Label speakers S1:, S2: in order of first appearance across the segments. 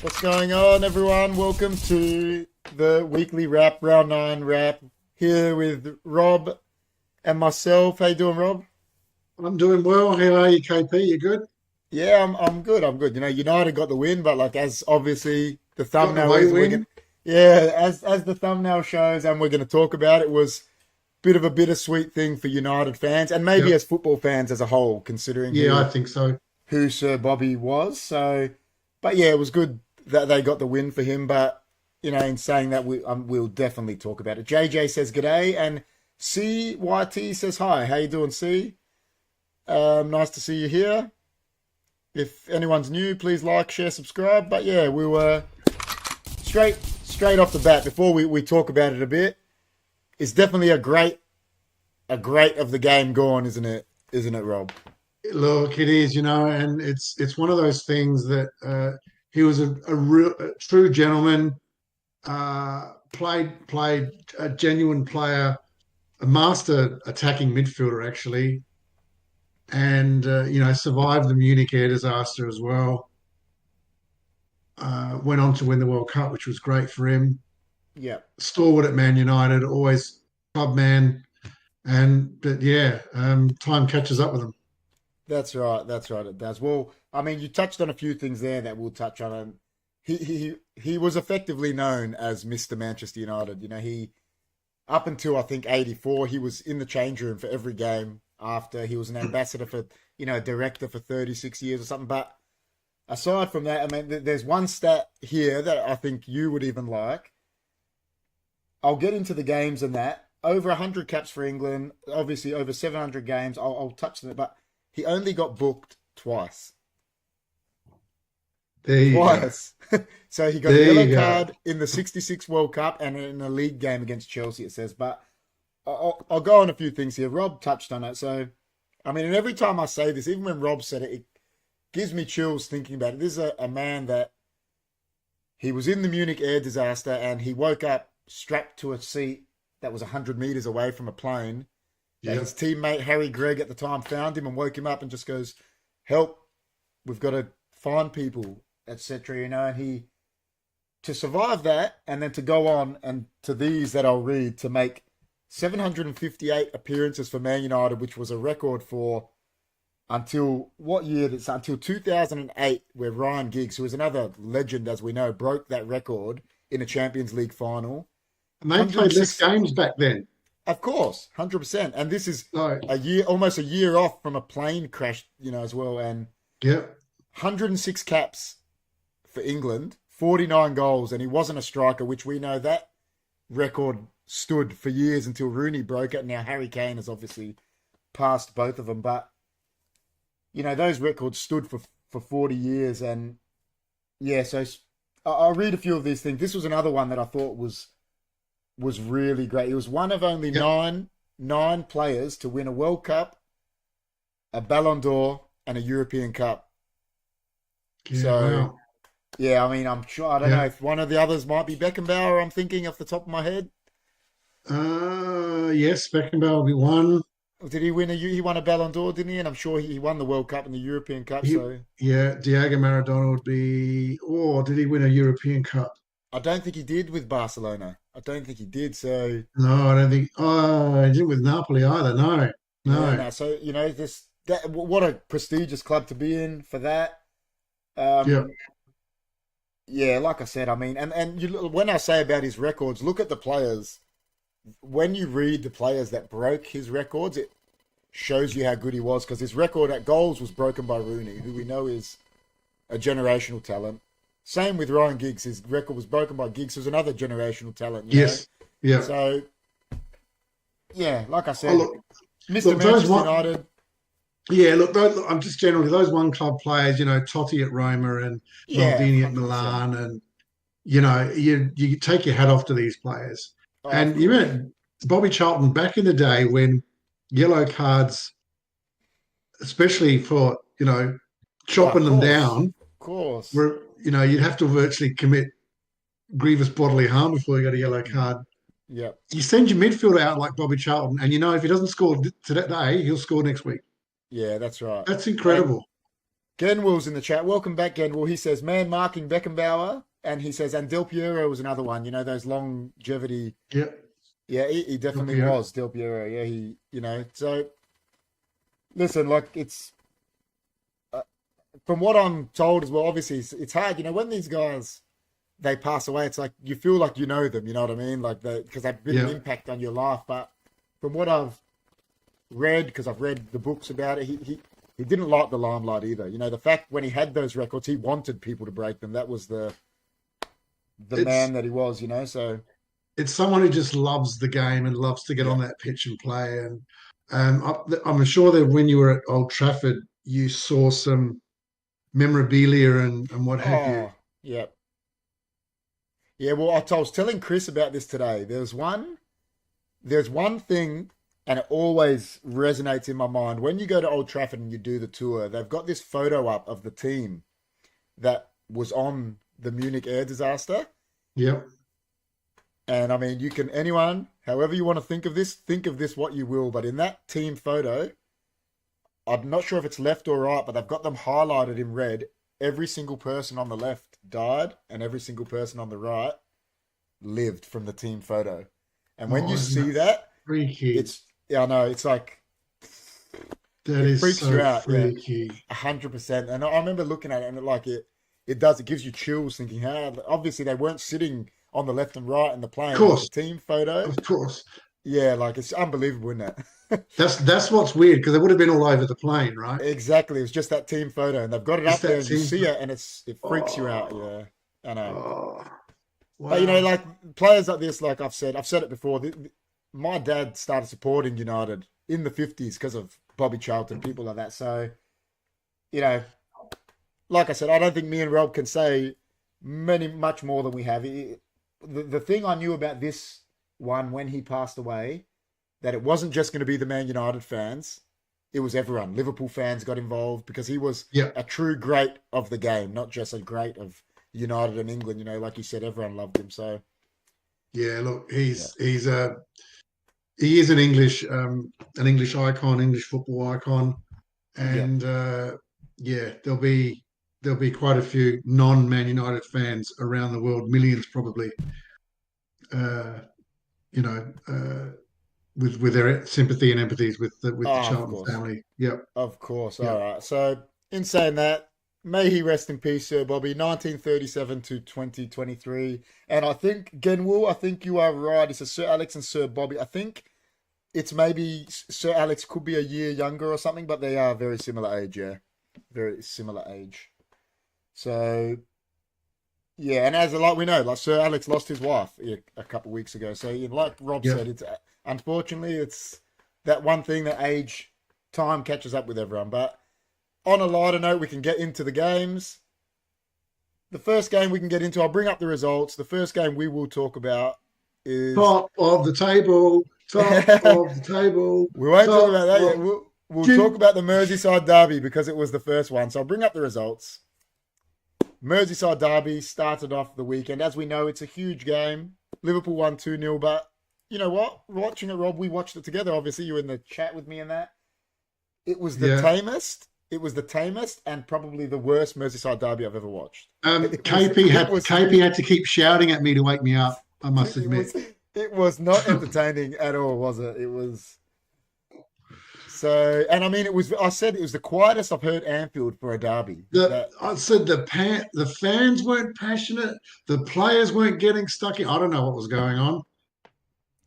S1: What's going on, everyone? Welcome to the weekly wrap, round 9 wrap, here with Rob and myself. How you doing, Rob?
S2: I'm doing well. How are you, KP? You good?
S1: Yeah, I'm good. I'm good. You know, United got the win, but like as obviously the
S2: Got the
S1: thumbnail
S2: away
S1: is, we're gonna
S2: win?
S1: yeah, as the thumbnail shows, and we're gonna talk about it, was a bit of a bittersweet thing for United fans, and maybe
S2: Yep.
S1: as football fans as a whole, considering
S2: Yeah, I think so.
S1: who Sir Bobby was. So, but yeah, it was good that they got the win for him. But in saying that, we'll definitely talk about it. JJ says g'day, and CYT says hi. How you doing, C? Nice to see you here. If anyone's new, please like, share, subscribe. But yeah, we were straight off the bat before we talk about it a bit. It's definitely a great of the game gone, isn't it? Isn't it, Rob?
S2: Look, it is, and it's one of those things that he was a true gentleman, played a genuine player, a master attacking midfielder actually, and survived the Munich air disaster as well. Went on to win the World Cup, which was great for him.
S1: Yeah.
S2: Stalwart at Man United, always club man. And but yeah, time catches up with them.
S1: That's right. That's right. It does. Well, I mean, you touched on a few things there that we'll touch on. And he was effectively known as Mr. Manchester United. He up until I think '84, he was in the change room for every game. After he was an ambassador for a director for 36 years or something. But aside from that, I mean, there's one stat here that I think you would even like. I'll get into the games and that. Over 100 caps for England, obviously over 700 games. I'll touch on it, but he only got booked twice.
S2: There you go.
S1: Twice. So he got a
S2: There
S1: yellow
S2: you go.
S1: card in the '66 World Cup and in a league game against Chelsea, it says. But I'll go on a few things here. Rob touched on it. So, I mean, and every time I say this, even when Rob said it, it gives me chills thinking about it. This is a man that he was in the Munich air disaster and he woke up strapped to a seat that was 100 meters away from a plane. That
S2: Yeah.
S1: his teammate Harry Gregg at the time found him and woke him up and just goes, "Help! We've got to find people, etc." And he to survive that and then to go on and to these that I'll read to make 758 appearances for Man United, which was a record for until what year? Until 2008, where Ryan Giggs, who is another legend as we know, broke that record in a Champions League final.
S2: And they played less
S1: 106,
S2: games back then.
S1: of course, 100%. And this is
S2: So
S1: almost a year off from a plane crash, as well. And
S2: yeah.
S1: 106 caps for England, 49 goals, and he wasn't a striker, which we know that record stood for years until Rooney broke it. Now Harry Kane has obviously passed both of them, but those records stood for 40 years. And yeah, so I'll read a few of these things. This was another one that I thought was really great. He was one of only
S2: Yeah.
S1: nine players to win a World Cup, a Ballon d'Or, and a European Cup.
S2: Yeah.
S1: So
S2: Wow.
S1: yeah, I mean, I'm sure, I don't know
S2: Yeah.
S1: if one of the others might be Beckenbauer. I'm thinking off the top of my head.
S2: Yes, Beckenbauer will be one.
S1: Did he win he won a Ballon d'Or, didn't he? And I'm sure he won the World Cup and the European Cup.
S2: He,
S1: So
S2: yeah, Diego Maradona would be. Or did he win a European Cup?
S1: I don't think he did with Barcelona. I don't think he did. So
S2: No, I don't think. Oh, he didn't with Napoli either. No,
S1: yeah,
S2: no.
S1: no. So this that what a prestigious club to be in for that.
S2: Yeah.
S1: Um, yeah, like I said, I mean, and when I say about his records, look at the players. When you read the players that broke his records, it shows you how good he was because his record at goals was broken by Rooney, who we know is a generational talent. Same with Ryan Giggs. His record was broken by Giggs, who's another generational talent.
S2: Yes. Yeah.
S1: So, yeah, like I
S2: Oh,
S1: said, Mr.
S2: look, those
S1: Manchester
S2: one.
S1: United,
S2: Yeah, look, I'm just generally those one club players, Totti at Roma and
S1: yeah,
S2: Maldini at
S1: 100%.
S2: Milan, and you take your hat off to these players.
S1: Oh, of
S2: And you
S1: course.
S2: remember Bobby Charlton back in the day when yellow cards, especially for
S1: Oh,
S2: chopping
S1: of
S2: them
S1: course.
S2: down,
S1: Of course.
S2: were you'd have to virtually commit grievous bodily harm before you got a yellow card.
S1: Yep.
S2: You send your midfielder out like Bobby Charlton, and if he doesn't score today, he'll score next week.
S1: Yeah, that's right.
S2: That's
S1: And
S2: incredible.
S1: Genwill's in the chat. Welcome back, Genwill. He says, man marking Beckenbauer. And he says, and Del Piero was another one. You know, those longevity.
S2: Yep.
S1: Yeah, he definitely was Del Piero. Yeah, so listen, like it's from what I'm told as well, obviously it's hard, when these guys, they pass away, it's like you feel like you know them, you know what I mean? Like because they've been an impact on your life. But from what I've read, because I've read the books about it, he didn't like the limelight either. The fact when he had those records, he wanted people to break them. That was the man that he was, so
S2: it's someone who just loves the game and loves to get on that pitch and play. And I'm sure that when you were at Old Trafford, you saw some memorabilia and what have you.
S1: Yeah. Yeah, well, I was telling Chris about this today. There's one thing, and it always resonates in my mind. When you go to Old Trafford and you do the tour, they've got this photo up of the team that was on the Munich air disaster.
S2: Yep.
S1: And I mean, anyone, however you want to think of this what you will, but in that team photo, I'm not sure if it's left or right, but they've got them highlighted in red. Every single person on the left died, and every single person on the right lived from the team photo. And when you see that,
S2: freaky.
S1: I know, it's like
S2: it
S1: freaks
S2: so
S1: you out.
S2: Freaky.
S1: 100%. And I remember looking at it, and it gives you chills thinking how obviously they weren't sitting on the left and right in the plane.
S2: Of course.
S1: The team photo.
S2: Of course.
S1: Yeah, like it's unbelievable, isn't it?
S2: That's what's weird, because it would have been all over the plane, right?
S1: Exactly. It was just that team photo, and they've got it up there, and you see it, and it freaks you out. Yeah, I know.
S2: Oh, wow.
S1: But like players like this, like I've said it before. My dad started supporting United in the 50s because of Bobby Charlton, people like that. So, like I said, I don't think me and Rob can say much more than we have. The thing I knew about this one when he passed away, that it wasn't just going to be the Man United fans. It was everyone. Liverpool fans got involved because he was a true great of the game, not just a great of United and England. Like you said, everyone loved him. So,
S2: yeah, look, he is an English icon, English football icon, and there'll be quite a few non-Man United fans around the world, millions probably. With their sympathy and empathies with the Charlton family. Yep.
S1: Of course. All right. So, in saying that, may he rest in peace, Sir Bobby, 1937 to 2023. And I think, Genwill, you are right. It's Sir Alex and Sir Bobby. I think it's maybe Sir Alex could be a year younger or something, but they are very similar age, yeah. Very similar age. So, yeah, and we know, like Sir Alex lost his wife a couple of weeks ago. So, like Rob said, unfortunately, it's that one thing that time catches up with everyone. But on a lighter note, we can get into the games. The first game we can get into, I'll bring up the results. The first game we will talk about is...
S2: Top of the table. Top of the table.
S1: We won't talk about that yet. We'll talk about the Merseyside derby because it was the first one. So I'll bring up the results. Merseyside derby started off the weekend. As we know, it's a huge game. Liverpool won 2-0, but you know what? Watching it, Rob, we watched it together. Obviously, you were in the chat with me and that. It was the tamest. It was the tamest and probably the worst Merseyside derby I've ever watched.
S2: KP had to keep shouting at me to wake me up, I must admit.
S1: It was not entertaining at all, was it? It was... So, and I mean, I said it was the quietest I've heard Anfield for a derby.
S2: I said the fans weren't passionate. The players weren't getting stuck in. I don't know what was going on.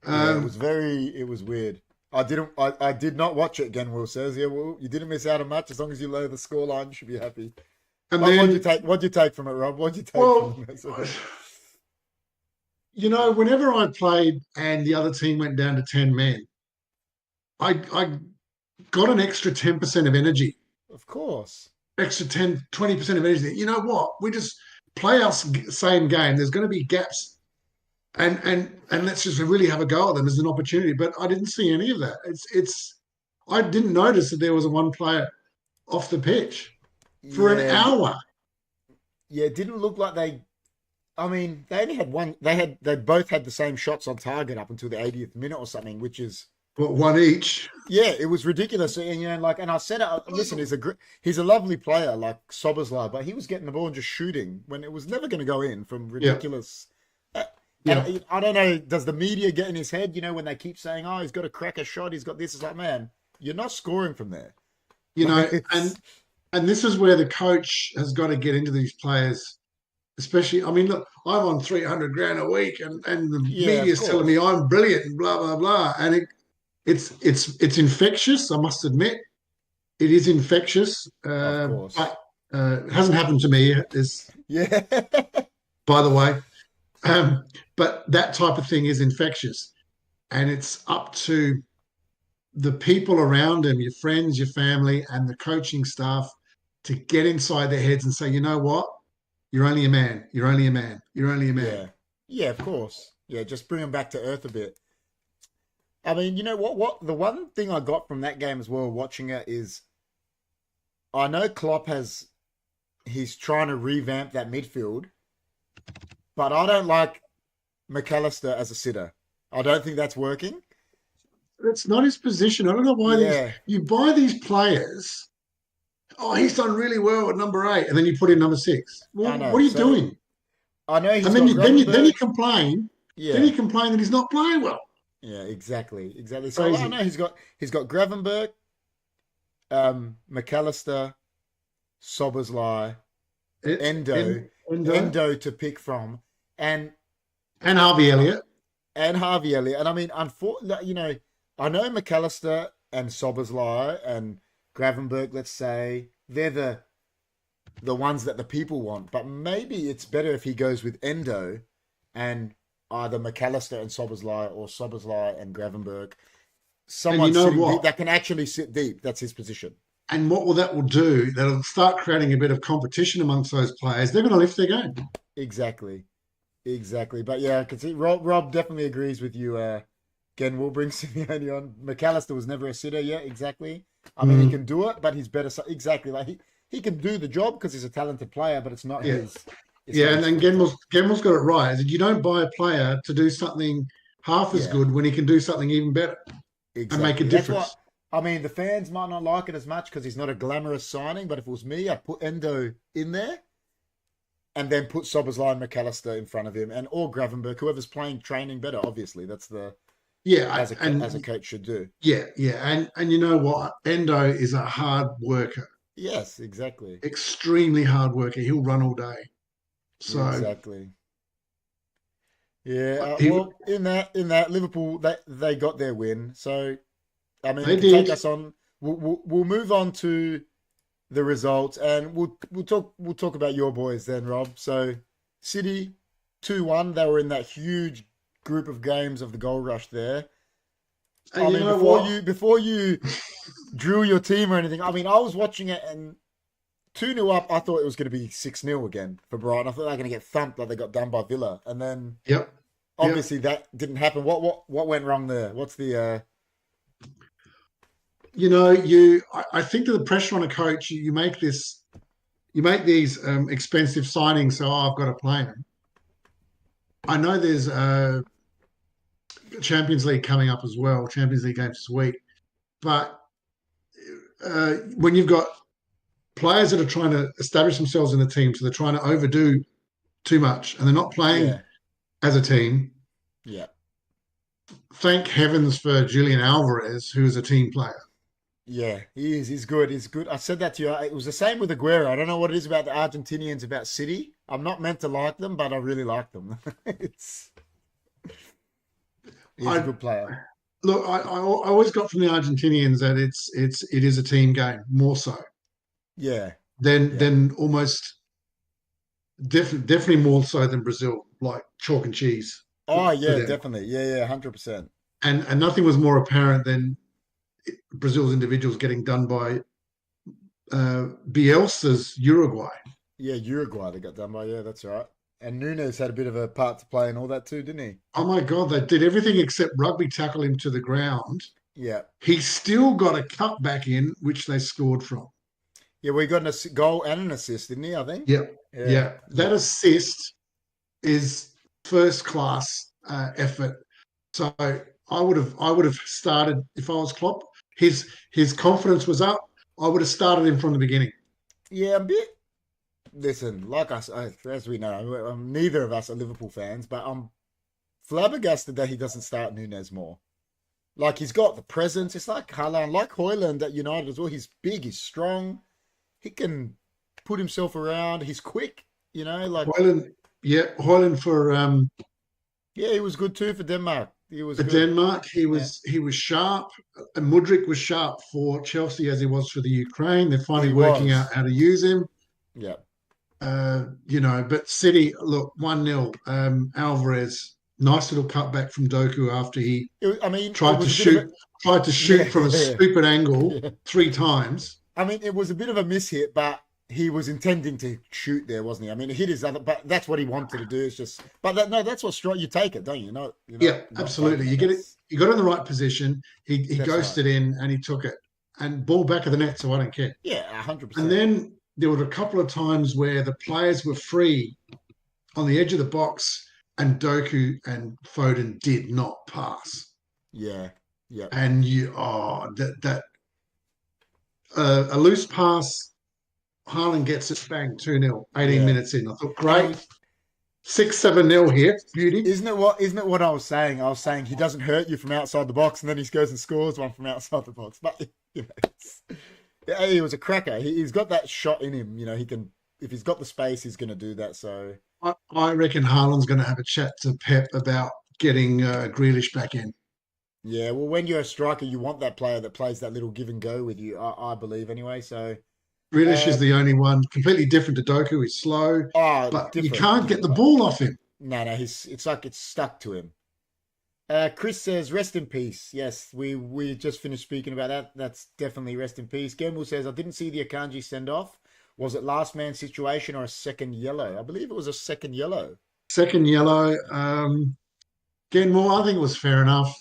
S1: It was weird. I did not watch it again, Will says. Yeah, well, you didn't miss out on much. As long as you lower the scoreline, you should be happy. And what'd you take from it, Rob? What'd you take from it?
S2: Whenever I played and the other team went down to 10 men, I got an extra 10% of energy.
S1: Of course.
S2: Extra 10, 20% of energy. You know what? We just play our same game. There's going to be gaps. And let's just really have a go at them as an opportunity. But I didn't see any of that. I didn't notice that there was one player off the pitch for an hour.
S1: Yeah, it didn't look like they only had one. They both had the same shots on target up until the 80th minute or something, which is
S2: What, one each?
S1: Yeah, it was ridiculous. And, and I said, listen, he's a lovely player, like Soboslai, but he was getting the ball and just shooting when it was never going to go in from
S2: Yeah,
S1: ridiculous.
S2: yeah.
S1: And I don't know, does the media get in his head, when they keep saying, oh, he's got to crack a shot, he's got this. It's like, man, you're not scoring from there.
S2: You know,
S1: Like, it's,
S2: and this is where the coach has got to get into these players, especially. I mean, look, I'm on 300 grand a week, and the
S1: yeah, of
S2: media's telling me
S1: course.
S2: I'm brilliant and blah blah blah, and it's infectious. I must admit, it is infectious.
S1: Of course.
S2: But it hasn't happened to me yet,
S1: Yeah.
S2: by the way. But that type of thing is infectious, and it's up to the people around him, your friends, your family, and the coaching staff to get inside their heads and say, you know what? You're only a man. You're only a man. You're only a man.
S1: Yeah. Yeah, of course. Yeah, just bring him back to earth a bit. I mean, you know what? The one thing I got from that game as well, watching it, is I know he's trying to revamp that midfield, but I don't like McAllister as a sitter. I don't think that's working.
S2: That's not his position. I don't know why
S1: Yeah,
S2: you buy these players. Oh, he's done really well at number 8, and then you put in number 6. Well,
S1: I
S2: what
S1: know.
S2: are you
S1: So
S2: doing?
S1: I know he's
S2: And then
S1: got
S2: you then you then you
S1: Gravenberg.
S2: complain. Then
S1: Yeah,
S2: you complain that he's not playing well.
S1: yeah, exactly. So I
S2: Crazy.
S1: know he's got Gravenberg, McAllister, Soberslai, Endo,
S2: And
S1: Endo to pick from, and
S2: and Harvey Elliott.
S1: Harvey Elliott. And I mean, unfortunately, I know McAllister and Soberslai and Gravenberg, let's say, they're the ones that the people want. But maybe it's better if he goes with Endo and either McAllister and Soberslai or Soberslai and Gravenberg.
S2: And you
S1: Someone
S2: know
S1: sitting deep
S2: what?
S1: that can actually sit deep. That's his position.
S2: And what will that will do? That'll start creating a bit of competition amongst those players. They're going to lift their game.
S1: Exactly. Exactly. But yeah, I can see Rob definitely agrees with you. Again, we'll bring Simeone on. McAllister was never a sitter yet. Exactly. I mean, he
S2: Mm,
S1: can do it, but he's better. Exactly. Like he can do the job because he's a talented player, but it's not
S2: yeah,
S1: his. It's
S2: yeah.
S1: not
S2: And
S1: his
S2: then
S1: forte.
S2: Genmel's got it right. You don't buy a player to do something half as
S1: Yeah.
S2: good when he can do something even better and make a
S1: Exactly. That's what
S2: difference.
S1: I mean. The fans might not like it as much because he's not a glamorous signing. But if it was me, I'd put Endo in there and then put Soberslai and McAllister in front of him, and or Gravenberg, whoever's playing training better. Obviously, that's the
S2: Yeah,
S1: as a coach should do.
S2: yeah, and you know what? Endo is a hard worker,
S1: Yes, exactly.
S2: extremely hard worker. He'll run all day. So
S1: Exactly. Yeah.
S2: he,
S1: Well, in that Liverpool, they got their win. So I mean,
S2: they
S1: to take
S2: did.
S1: us on, we'll move on to the results, and we'll talk about your boys then, Rob. So City 2-1. They were in that huge group of games of the gold rush there. I
S2: And you
S1: mean,
S2: know
S1: before
S2: what?
S1: you drew your team or anything, I mean, I was watching it and 2-0 up. I thought it was going to be 6-0 again for Brighton. I thought they were going to get thumped like they got done by Villa, and then
S2: Yep, yep.
S1: obviously that didn't happen. What went wrong there? What's the
S2: You know, I think that the pressure on a coach, you make these expensive signings. So I've got to play them. I know there's Champions League coming up as well. Champions League games this week, but when you've got players that are trying to establish themselves in the team, so they're trying to overdo too much, and they're not playing
S1: yeah,
S2: as a team.
S1: yeah.
S2: Thank heavens for Julian Alvarez, who is a team player.
S1: Yeah, he is. He's good. He's good. I said that to you. It was the same with Aguero. I don't know what it is about the Argentinians about City. I'm not meant to like them, but I really like them. it's He's a
S2: I
S1: good player.
S2: look. I always got from the Argentinians that it is a team game more so
S1: Yeah,
S2: than
S1: yeah.
S2: than almost definitely more so than Brazil, like chalk and cheese
S1: Oh
S2: for
S1: yeah,
S2: them.
S1: definitely. Yeah, 100%.
S2: And nothing was more apparent than Brazil's individuals getting done by Bielsa's Uruguay.
S1: Yeah, Uruguay they got done by. Yeah, that's right. And Nunes had a bit of a part to play in all that too, didn't he?
S2: Oh my God, they did everything except rugby tackle him to the ground.
S1: Yeah,
S2: He still got a cut back in, which they scored from.
S1: yeah. We got a goal and an assist, didn't he? I think.
S2: Yeah,
S1: Yeah,
S2: yeah. That
S1: yeah,
S2: assist is first class effort. So I would have started if I was Klopp. His confidence was up. I would have started him from the beginning.
S1: Yeah, a bit. Listen, like us, as we know, neither of us are Liverpool fans, but I'm flabbergasted that he doesn't start Nunes more. Like, he's got the presence. It's like Haaland, like Højlund at United as well. He's big, he's strong. He can put himself around. He's quick, like.
S2: Højlund for
S1: Yeah, he was good too for Denmark. He was good.
S2: Denmark. He was sharp. And Mudryk was sharp for Chelsea as he was for the Ukraine. They're finally working out how to use him.
S1: Yeah.
S2: But City, look, 1-0. Alvarez, nice little cutback from Doku after he tried to shoot from a stupid angle 3 times.
S1: I mean, it was a bit of a miss hit, but he was intending to shoot there, wasn't he? I mean, he hit his other, but that's what he wanted to do. It's just, that's what's strong. You take it, don't you?
S2: Yeah, absolutely. You get it. You got in the right position. He ghosted in and he took it and ball back of the net. So I don't care.
S1: Yeah, 100%.
S2: And then there were a couple of times where the players were free on the edge of the box and Doku and Foden did not pass.
S1: Yeah. Yeah.
S2: And a loose pass, Haaland gets it, bang, 2-0, 18 minutes in. I thought, great. 6-7-0 here, beauty.
S1: Isn't it what I was saying? I was saying he doesn't hurt you from outside the box, and then he goes and scores one from outside the box. But he was a cracker. He's got that shot in him. He can, if he's got the space, he's going to do that. So
S2: I reckon Haaland's going to have a chat to Pep about getting Grealish back in.
S1: Yeah, well, when you're a striker, you want that player that plays that little give and go with you. I believe anyway. So
S2: Grealish is the only one, completely different to Doku. He's slow, but you can't get the ball off him.
S1: No, it's like it's stuck to him. Chris says, rest in peace. Yes, we just finished speaking about that. That's definitely rest in peace. Gamble says, I didn't see the Akanji send-off. Was it last man situation or a second yellow? I believe it was a second yellow.
S2: Second yellow. Genmore, I think it was fair enough.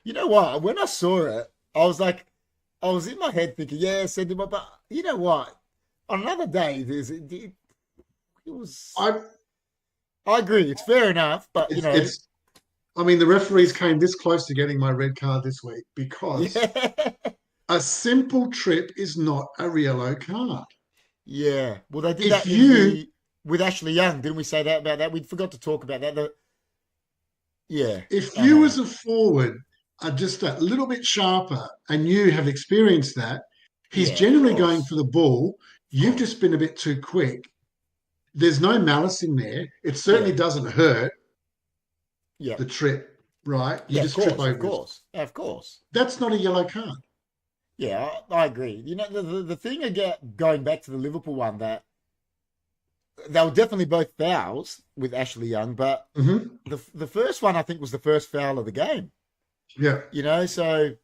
S1: You know what? When I saw it, I was in my head thinking, yeah, send him up. But you know what? On another day, it was. I agree. It's fair enough, but
S2: the referees came this close to getting my red card this week because a simple trip is not a yellow card.
S1: Yeah. Well, they did with Ashley Young, didn't we say that about that? We forgot to talk about that.
S2: If you as a forward are just a little bit sharper and you have experienced that, he's generally going for the ball. You've just been a bit too quick. There's no malice in there. It certainly doesn't hurt the trip, right? You just trip over.
S1: Of course.
S2: That's not a yellow card.
S1: Yeah, I agree. The thing again, going back to the Liverpool one, that they were definitely both fouls with Ashley Young, but the first one I think was the first foul of the game.
S2: Yeah.
S1: So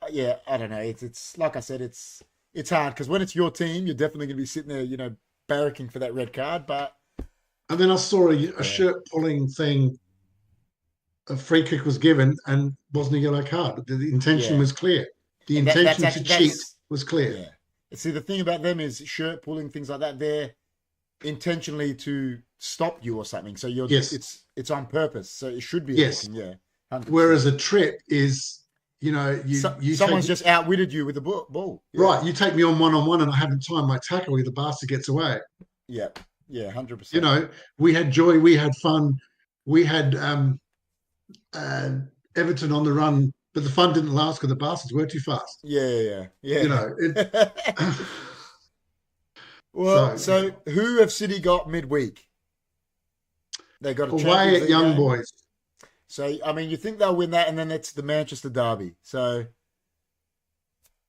S1: I don't know. It's like I said, it's hard because when it's your team, you're definitely going to be sitting there, barracking for that red card.
S2: And then I saw a shirt pulling thing. A free kick was given and wasn't a yellow card. The intention was clear. The intention to cheat was clear.
S1: Yeah. See, the thing about them is shirt pulling, things like that. They're intentionally to stop you or something. So it's on purpose. So it should be.
S2: Yes.
S1: 100%.
S2: Whereas a trip is,
S1: someone's just outwitted you with the ball.
S2: Yeah. Right. You take me on one-on-one and I haven't timed my tackle. The bastard gets away.
S1: Yeah. Yeah. 100%.
S2: We had joy. We had fun. We had Everton on the run, but the fun didn't last because the bastards were too fast.
S1: Yeah.
S2: Well,
S1: so who have City got midweek? They got
S2: away at Young Boys.
S1: So, you think they'll win that, and then it's the Manchester derby. So,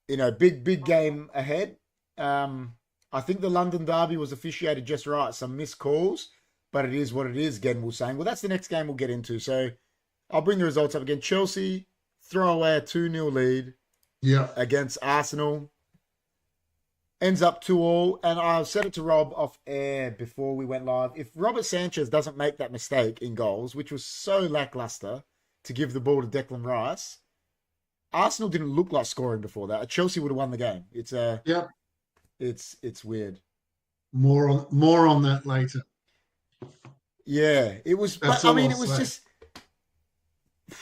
S1: big game ahead. I think the London derby was officiated just right. Some missed calls, but it is what it is, Gen was saying. Well, that's the next game we'll get into. So, I'll bring the results up again. Chelsea throw away a 2-0 lead against Arsenal. Ends up 2-2, and I said it to Rob off air before we went live. If Robert Sanchez doesn't make that mistake in goals, which was so lackluster to give the ball to Declan Rice, Arsenal didn't look like scoring before that. Chelsea would have won the game. It's weird.
S2: More on that later.
S1: Yeah, it was. But, it was just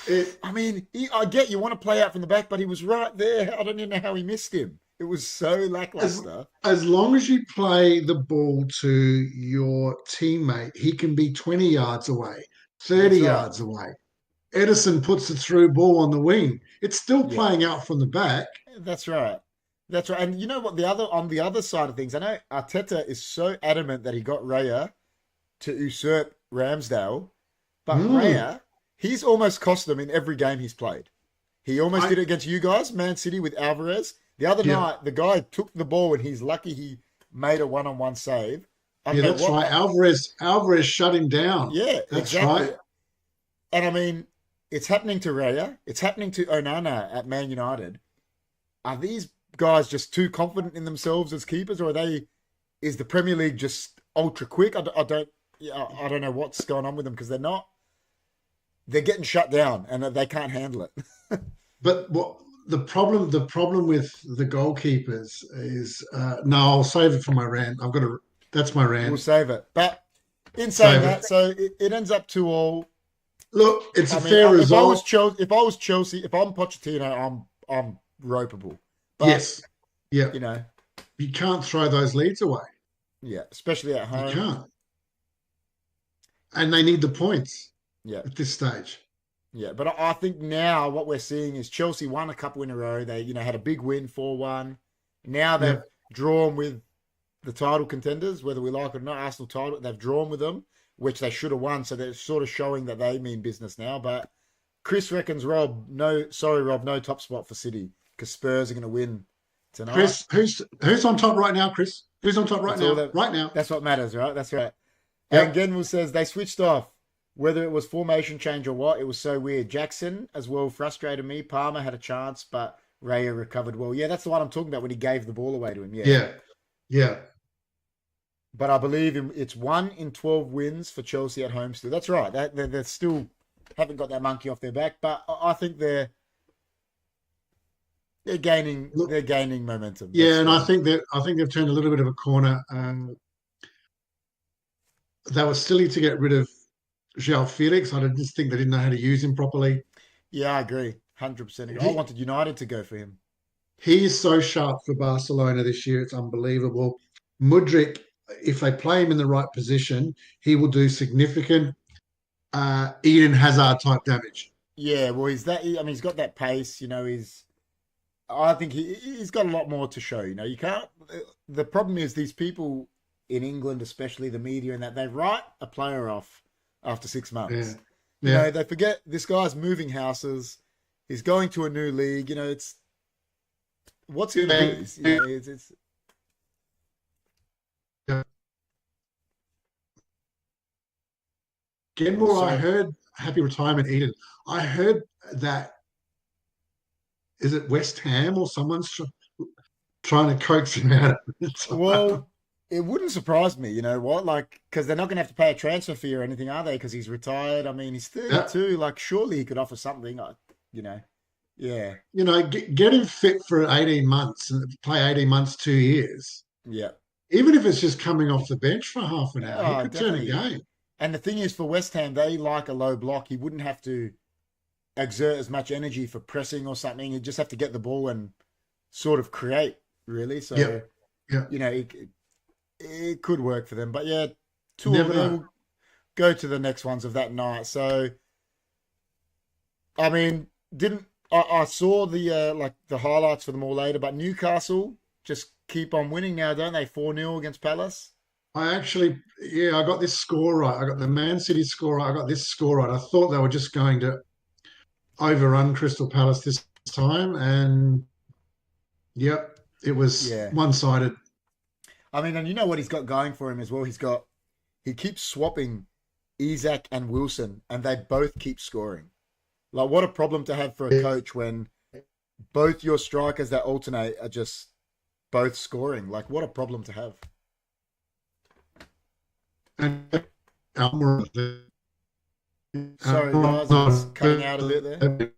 S2: It
S1: I mean, I get you want to play out from the back, but he was right there. I don't even know how he missed him. It was so
S2: as
S1: lackluster.
S2: as long as you play the ball to your teammate, he can be 20 yards away, 30
S1: That's right.
S2: yards away. Edison puts the through ball on the wing. It's still
S1: Yeah,
S2: playing out from the back.
S1: that's right. That's right. And you know what? On the other side of things, I know Arteta is so adamant that he got Raya to usurp Ramsdale, but
S2: Mm.
S1: Raya, he's almost cost them in every game he's played. He almost
S2: I
S1: did it against you guys, Man City with Alvarez. The other
S2: Yeah,
S1: night, the guy took the ball and he's lucky he made a one-on-one save. I
S2: yeah,
S1: don't know
S2: that's right.
S1: what.
S2: Alvarez shut him down.
S1: Yeah,
S2: That's right.
S1: exactly. And I mean, it's happening to Raya. It's happening to Onana at Man United. Are these guys just too confident in themselves as keepers, or are they? Is the Premier League just ultra quick? I don't. Yeah, I don't know what's going on with them because they're not. They're getting shut down and they can't handle it.
S2: But what the problem with the goalkeepers is no, I'll save it for my rant. I've got to. That's my
S1: We'll
S2: rant.
S1: save it. But in saying
S2: Save it.
S1: that, so it ends up 2-2.
S2: Look, it's a
S1: I mean,
S2: fair
S1: if
S2: result.
S1: I was Chelsea, if I'm Pochettino, I'm ropeable. But
S2: Yes. Yeah.
S1: you know,
S2: You can't throw those leads away.
S1: yeah, especially at
S2: You
S1: home.
S2: can't. And they need the points
S1: Yeah,
S2: at this stage.
S1: yeah. But I think now what we're seeing is Chelsea won a couple in a row. They had a big win 4-1. Now they've
S2: Yep.
S1: drawn with the title contenders, whether we like it or not. Arsenal title, they've drawn with them, which they should have won. So they're sort of showing that they mean business now. But Chris reckons, Rob, no top spot for City because Spurs are going to win tonight.
S2: Chris, who's on top right now, Chris? Who's on top right
S1: That's all
S2: now?
S1: that.
S2: Right now.
S1: That's what matters, right? That's right. And
S2: Yep.
S1: Genwell says they switched off. Whether it was formation change or what, it was so weird. Jackson as well frustrated me. Palmer had a chance, but Raya recovered well. Yeah, that's the one I'm talking about when he gave the ball away to him. Yeah.
S2: Yeah. Yeah.
S1: But I believe it's 1 in 12 wins for Chelsea at home still. That's right. They're still haven't got that monkey off their back, but I think
S2: Look,
S1: they're gaining momentum.
S2: yeah,
S1: That's
S2: and I think they've turned a little bit of a corner. They were silly to get rid of João Felix. I just think they didn't know how to use him properly.
S1: yeah, I agree. 100% agree. I
S2: He
S1: wanted United to go for him.
S2: he is so sharp for Barcelona this year. It's unbelievable. Mudryk, if they play him in the right position, he will do significant Eden Hazard type damage.
S1: Yeah, well, he's got that pace, I think he's got a lot more to show. You can't. The problem is these people in England, especially the media, and that they write a player off after 6 months.
S2: Yeah, yeah.
S1: They forget this guy's moving houses. He's going to a new league. It's what's he gonna do? It's
S2: Genmore, I
S1: sorry.
S2: heard happy retirement, Eden. I heard that is it West Ham or someone's trying to coax him out of it.
S1: Well, it wouldn't surprise me. You know what? Like, because they're not going to have to pay a transfer fee or anything, are they? Because he's retired. I mean, he's
S2: Yeah.
S1: 32. Like, surely he could offer something. You know, yeah,
S2: Get him fit for 18 months and play 18 months, 2 years.
S1: yeah.
S2: Even if it's just coming off the bench for half an hour, he
S1: Oh,
S2: could turn a
S1: definitely.
S2: game.
S1: And the thing is, for West Ham, they like a low block. He wouldn't have to exert as much energy for pressing or something. He'd just have to get the ball and sort of create, really. So,
S2: Yep. Yeah.
S1: it could work for them. But yeah, two of
S2: Never
S1: them
S2: know.
S1: will go to the next ones of that night. So, I mean, didn't I saw the highlights for them all later, but Newcastle just keep on winning now, don't they? 4-0 against Palace.
S2: I got this score right. I got the Man City score right. I got this score right. I thought they were just going to overrun Crystal Palace this time. And yep, it was
S1: Yeah.
S2: one-sided.
S1: I mean, and you know what he's got going for him as well? He keeps swapping Isak and Wilson, and they both keep scoring. Like, what a problem to have for a coach when both your strikers that alternate are just both scoring. Like, what a problem to have.
S2: And Almar,
S1: Sorry, guys, it's cutting out a bit there.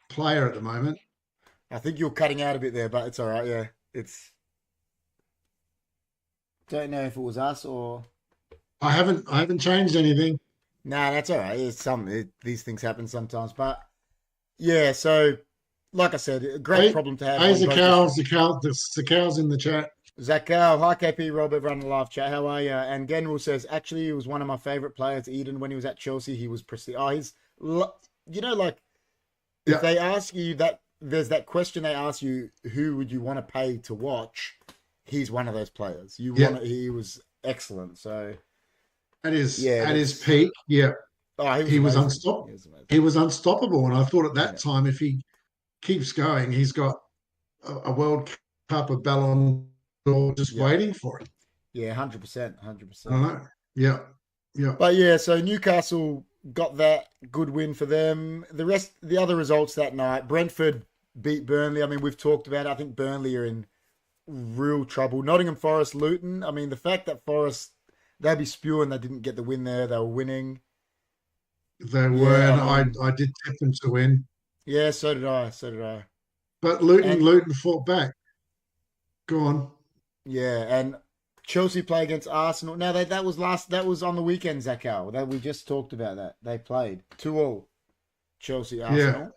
S2: Player at the moment.
S1: I think you're cutting out a bit there, but it's all right. Yeah, don't know if it was us or.
S2: I haven't changed anything.
S1: Nah, that's all right. These things happen sometimes, but yeah. So, like I said, a great
S2: Hey,
S1: problem to have
S2: hey,
S1: on both the
S2: the cows in the chat.
S1: Zach Gal, hi KP, Rob, everyone in the live chat. How are you? And Genril says, actually, he was one of my favorite players. Eden, when he was at Chelsea, he was prestige. Oh, like if
S2: Yeah,
S1: they ask you that, there's that question they ask you, who would you want to pay to watch? He's one of those players.
S2: yeah.
S1: He was excellent. So
S2: At his peak, yeah,
S1: oh, he was
S2: he was
S1: amazing.
S2: unstoppable.
S1: He was amazing.
S2: He was unstoppable, and I thought at that
S1: Yeah,
S2: time, if he keeps going, he's got a World Cup of Ballon d'Or just
S1: yeah,
S2: waiting for him.
S1: yeah, 100%,
S2: I don't
S1: 100%.
S2: know. Yeah, yeah,
S1: But yeah, so Newcastle got that good win for them. The other results that night, Brentford beat Burnley. I mean, we've talked about it. I think Burnley are in real trouble. Nottingham Forest, Luton. I mean, the fact that Forest, they'd be spewing they didn't get the win there. They were winning.
S2: they were,
S1: Yeah,
S2: and
S1: I mean,
S2: I did tip them to win,
S1: yeah, so did I. So did I.
S2: but
S1: And
S2: Luton fought back. Go on.
S1: yeah, and Chelsea play against Arsenal. Now that was on the weekend, Zakal. That we just talked about that. They played 2-2. Chelsea
S2: Yeah.
S1: Arsenal.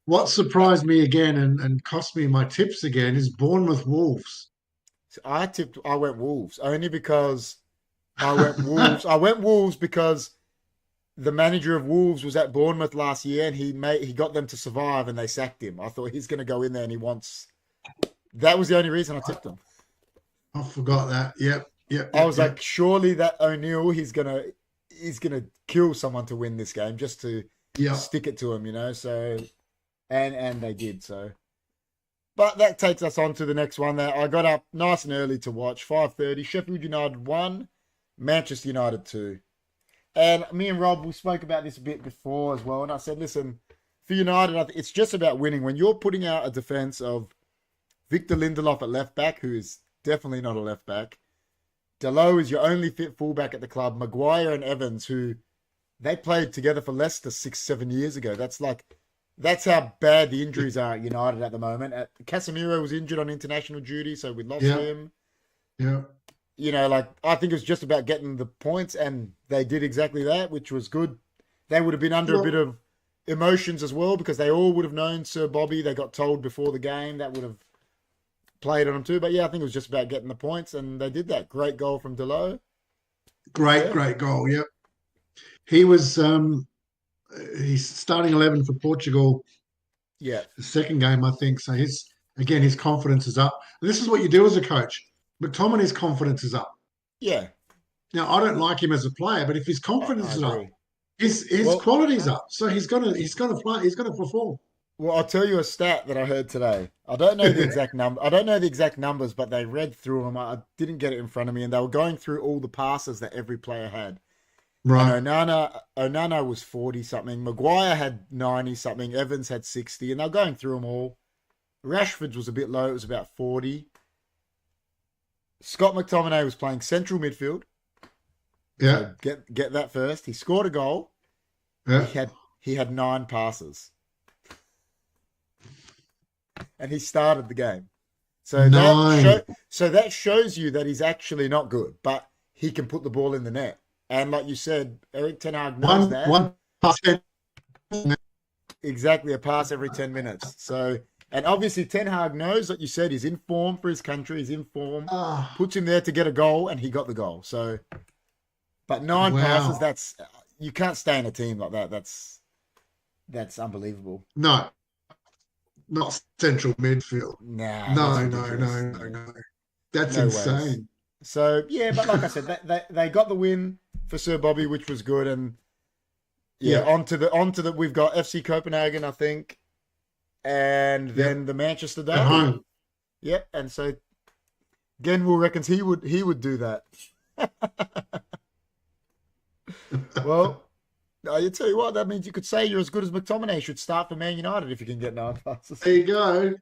S2: What surprised me again and cost me my tips again is Bournemouth Wolves.
S1: So I went Wolves only because I went Wolves. I went Wolves because the manager of Wolves was at Bournemouth last year and he got them to survive and they sacked him. I thought he's going to go in there and he wants. That was the only reason I tipped him.
S2: I forgot that. Yep, yep,
S1: I
S2: yep,
S1: was
S2: yep.
S1: like, surely that O'Neill he's gonna kill someone to win this game just to
S2: Yeah.
S1: stick it to him, you know. So and they did so. But that takes us on to the next one. That I got up nice and early to watch. 5:30. Sheffield United 1, Manchester United 2. And me and Rob, we spoke about this a bit before as well. And I said, listen, for United, it's just about winning. When you're putting out a defense of Victor Lindelof at left back, who is definitely not a left back. Dalot is your only fit fullback at the club. Maguire and Evans, who they played together for Leicester 6-7 years ago. That's how bad the injuries are at United at the moment. Casemiro was injured on international duty, so we lost
S2: Yeah.
S1: him.
S2: Yeah.
S1: You know, like I think it was just about getting the points, and they did exactly that, which was good. They would have been under a bit of emotions as well because they all would have known Sir Bobby. They got told before the game that would have played on them too. But yeah, I think it was just about getting the points, and they did that. Great goal from Dalot.
S2: Great goal. Yep. He was he's starting 11 for Portugal,
S1: Yeah,
S2: the second game, I think. So his confidence is up. And this is what you do as a coach. McTominay's confidence is up.
S1: yeah,
S2: Now, I don't like him as a player, but if his confidence
S1: I
S2: is up,
S1: agree.
S2: his
S1: Well,
S2: quality's up. So he's gonna play, he's gonna perform.
S1: well, I'll tell you a stat that I heard today. I don't know the exact number. I don't know the exact numbers, but they read through them. I didn't get it in front of me, and they were going through all the passes that every player had.
S2: Right.
S1: And Onana was 40 something. Maguire had 90 something. Evans had 60, and they're going through them all. Rashford's was a bit low. It was about 40. Scott McTominay was playing central midfield.
S2: Yeah.
S1: So get that first. He scored a goal.
S2: Yeah.
S1: He had 9 passes. And he started the game. So that shows you that he's actually not good, but he can put the ball in the net. And like you said, Eric Ten Hag knows that.
S2: One pass.
S1: Exactly, a pass every 10 minutes. So, and obviously Ten Hag knows, like you said, he's in form for his country. He's in form. Puts him there to get a goal, and he got the goal. So, but 9 passes, you can't stay in a team like that. That's unbelievable.
S2: No, not central midfield.
S1: Nah,
S2: No. That's insane.
S1: Ways. So yeah, but like I said, they got the win for Sir Bobby, which was good, and onto the we've got FC Copenhagen, I think, and then the Manchester Derby.
S2: At home.
S1: Yep, and so Genwell reckons he would do that. Well, I tell you what, that means you could say you're as good as McTominay should start for Man United if you can get 9 passes.
S2: There you go.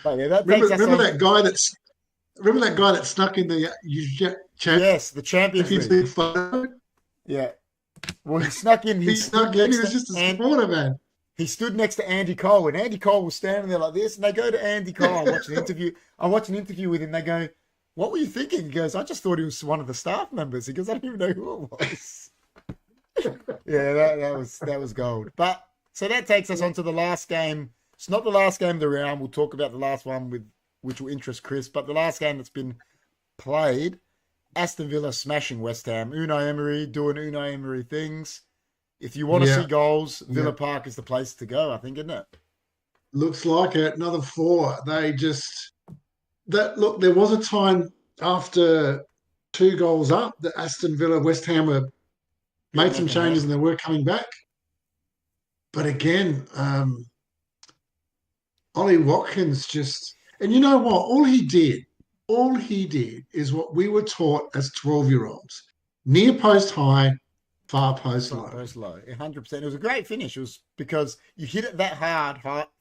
S1: But yeah,
S2: remember that guy that snuck in the
S1: yes, the Champions League
S2: photo?
S1: Yeah. Well, he snuck in.
S2: He snuck in. He was just a supporter, man.
S1: He stood next to Andy Cole, and Andy Cole was standing there like this. And they go to Andy Cole. I watch an interview with him. They go, what were you thinking? He goes, I just thought he was one of the staff members. He goes, I don't even know who it was. Yeah, that was gold. But so that takes us on to the last game. It's not the last game of the round. We'll talk about the last one which will interest Chris. But the last game that's been played, Aston Villa smashing West Ham. Unai Emery doing Unai Emery things. If you want to see goals, Villa Park is the place to go, I think, isn't it?
S2: Looks like it. Another 4. There was a time after 2 goals up that Aston Villa, West Ham made some changes and they were coming back. But again, Ollie Watkins and you know what? All he did is what we were taught as 12-year-olds. Near post high, far post low.
S1: 100%. It was a great finish. It was because you hit it that hard,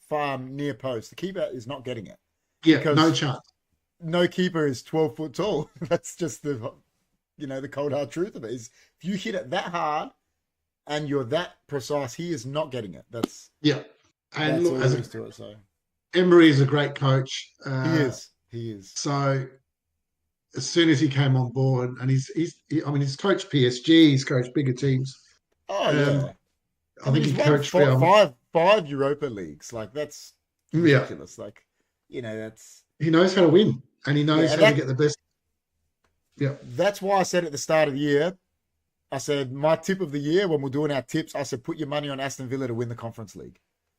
S1: far near post. The keeper is not getting it.
S2: Yeah, no chance.
S1: No keeper is 12 foot tall. That's just the cold hard truth of it. Is if you hit it that hard and you're that precise, he is not getting it.
S2: And look, Emery is a great coach.
S1: He is.
S2: So as soon as he came on board, and he's coached PSG, he's coached bigger teams.
S1: Oh yeah.
S2: I think he coached
S1: five Europa Leagues. Like that's ridiculous. Like, that's.
S2: He knows how to win, and he knows how to get the best. Yeah.
S1: That's why I said at the start of the year, I said my tip of the year when we're doing our tips, I said put your money on Aston Villa to win the Conference League,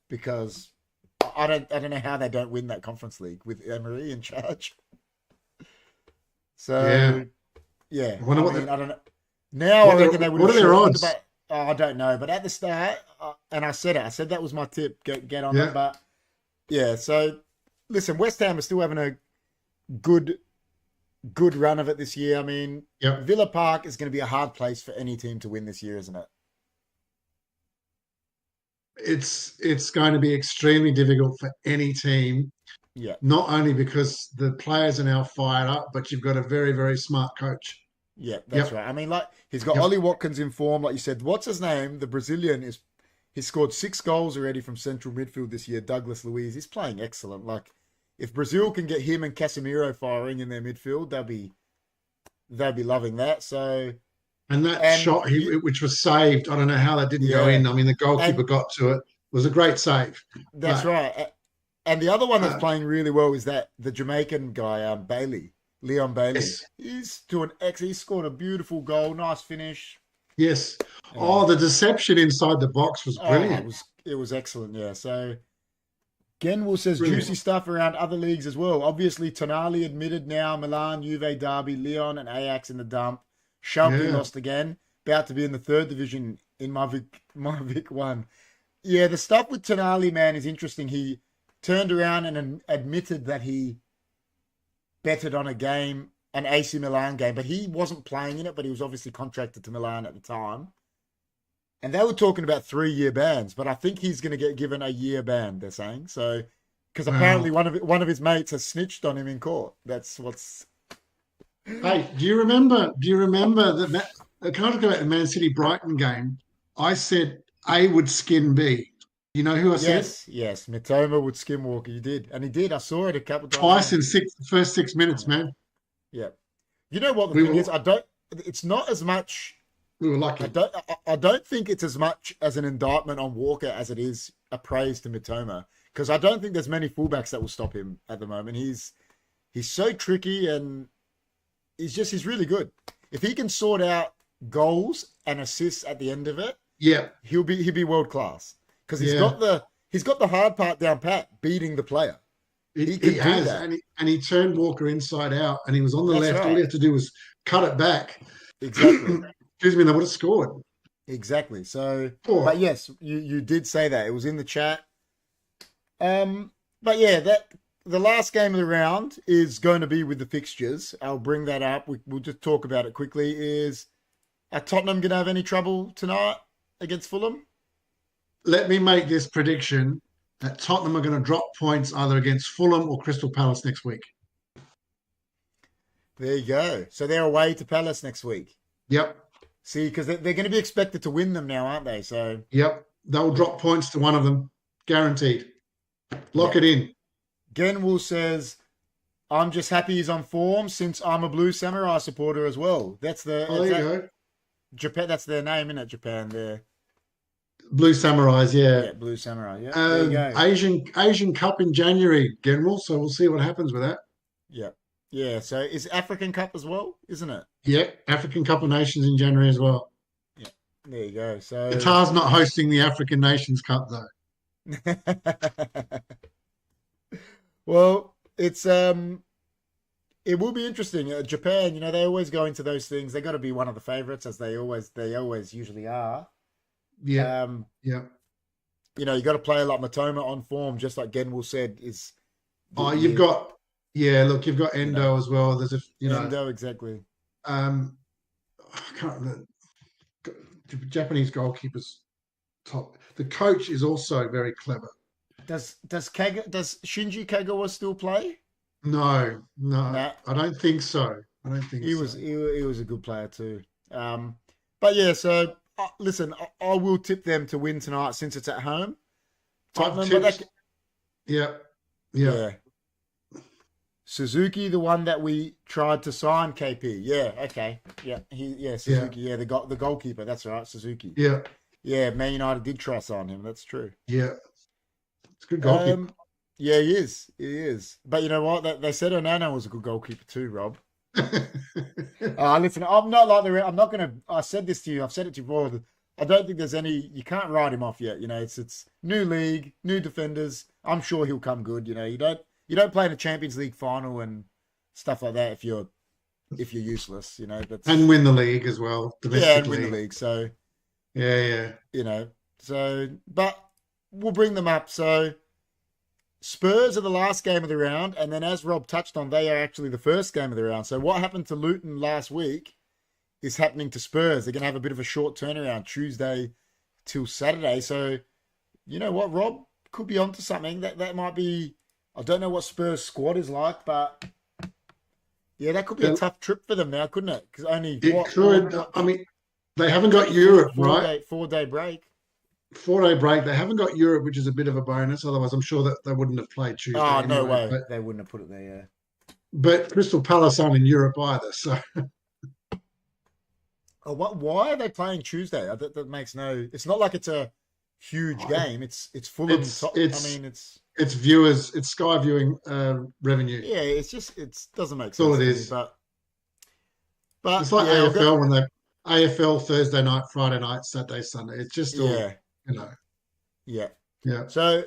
S1: because I don't know how they don't win that Conference League with Emery in charge. So I don't know. Now I reckon they would.
S2: What are their odds?
S1: I don't know, but at the start, and I said that was my tip. Get on it, but So listen, West Ham are still having a good run of it this year. I mean, Villa Park is going to be a hard place for any team to win this year, isn't it?
S2: It's going to be extremely difficult for any team.
S1: Yeah.
S2: Not only because the players are now fired up, but you've got a very, very smart coach.
S1: Yeah, that's right. I mean, like, he's got Ollie Watkins in form, like you said. What's his name? The Brazilian he's scored 6 goals already from central midfield this year. Douglas Luiz. He's playing excellent. Like, if Brazil can get him and Casemiro firing in their midfield, they'll be loving that. So,
S2: and that shot, which was saved, I don't know how that didn't go in. I mean, the goalkeeper got to it. It was a great save.
S1: That's right. And the other one that's playing really well is the Jamaican guy, Leon Bailey.
S2: Yes.
S1: He's doing he scored a beautiful goal, nice finish.
S2: Yes. The deception inside the box was brilliant.
S1: It was excellent, yeah. So Genwell says juicy stuff around other leagues as well. Obviously, Tonali admitted now, Milan, Juve, Derby, Lyon and Ajax in the dump. Schalke lost again, about to be in the 3rd division in my Vic 1. Yeah, the stuff with Tonali, man, is interesting. He turned around and admitted that he betted on an AC Milan game, but he wasn't playing in it, but he was obviously contracted to Milan at the time. And they were talking about 3-year bans, but I think he's going to get given a year ban, they're saying. So, because apparently one of his mates has snitched on him in court. That's what's...
S2: Hey, do you remember that? I can't talk about the Man City Brighton game. I said A would skin B. You know who I said?
S1: Yes. Mitoma would skin Walker. You did. And he did. I saw it a couple of times.
S2: Twice in first 6 minutes, man.
S1: Yeah. You know what the thing is? It's not as much.
S2: We were lucky.
S1: I don't think it's as much as an indictment on Walker as it is a praise to Mitoma. Because I don't think there's many fullbacks that will stop him at the moment. He's so tricky and he's really good. If he can sort out goals and assists at the end of it, he'll be world class. Because he's got the hard part down pat, beating the player.
S2: He has, and he turned Walker inside out, and he was on the left. Right. All he had to do was cut it back.
S1: Exactly.
S2: Excuse me, they would have scored.
S1: Exactly. So, but yes, you did say that. It was in the chat. But yeah, the last game of the round is going to be with the fixtures. I'll bring that up. We'll just talk about it quickly. Are Tottenham going to have any trouble tonight against Fulham?
S2: Let me make this prediction that Tottenham are going to drop points either against Fulham or Crystal Palace next week.
S1: There you go. So they're away to Palace next week.
S2: Yep.
S1: See, because they're going to be expected to win them now, aren't they? So.
S2: Yep. They'll drop points to one of them. Guaranteed. Lock it in.
S1: Genwell says, I'm just happy he's on form since I'm a Blue Samurai supporter as well. That's the
S2: Oh, there you go.
S1: Japan. That's their name, isn't it? Japan. There.
S2: Blue Samurais, yeah.
S1: Yeah, Blue Samurai. Yeah, there you go.
S2: Asian Cup in January, General. So we'll see what happens with that.
S1: Yeah, yeah. So is African Cup as well, isn't it?
S2: Yeah, African Cup of Nations in January as well.
S1: Yeah, there you go. So
S2: Qatar's not hosting the African Nations Cup though.
S1: well, it will be interesting. Japan, they always go into those things. They got to be one of the favorites, as they always usually are.
S2: Yeah, yeah.
S1: You got to play like Matoma on form, just like Genwell said.
S2: You've got you've got Endo as well. There's
S1: Endo, exactly.
S2: I can't remember. The Japanese goalkeeper's top. The coach is also very clever.
S1: Does Shinji Kagawa still play?
S2: No,
S1: Nah.
S2: I don't think so.
S1: He was a good player too. But yeah, so listen, I will tip them to win tonight since it's at home.
S2: Yeah.
S1: Suzuki, the one that we tried to sign, KP. Yeah, okay. Yeah, Suzuki. Yeah, the goalkeeper. That's right, Suzuki.
S2: Yeah.
S1: Yeah, Man United did try to sign him. That's true.
S2: Yeah. It's a good goalkeeper.
S1: Yeah, he is. He is. But you know what? They said Onana was a good goalkeeper too, Rob. Listen, I'm not like I'm not going to. I said this to you. I've said it to you before. I don't think there's any. You can't write him off yet. It's new league, new defenders. I'm sure he'll come good. You don't play in a Champions League final and stuff like that if you're useless.
S2: And win the league as well.
S1: And win the league. So
S2: yeah.
S1: So but we'll bring them up. So Spurs are the last game of the round, and then as Rob touched on, they are actually the first game of the round. So what happened to Luton last week is happening to Spurs. They're going to have a bit of a short turnaround, Tuesday till Saturday. So you know what, Rob could be onto something. That might be. I don't know what Spurs squad is like, but yeah, that could be a tough trip for them now, couldn't it? Because
S2: I mean, they haven't got Europe, right?
S1: 4-day break.
S2: 4-day break. They haven't got Europe, which is a bit of a bonus. Otherwise, I'm sure that they wouldn't have played Tuesday.
S1: Oh, no way. They wouldn't have put it there, yeah.
S2: But Crystal Palace aren't in Europe either, so.
S1: Why are they playing Tuesday? That makes no. It's not like it's a huge game. It's Fulham.
S2: It's viewers. It's Sky viewing revenue.
S1: Yeah, it doesn't make sense.
S2: That's all it is.
S1: But
S2: it's like AFL when they AFL Thursday night, Friday night, Saturday, Sunday. It's just all
S1: Yeah.
S2: Yeah.
S1: So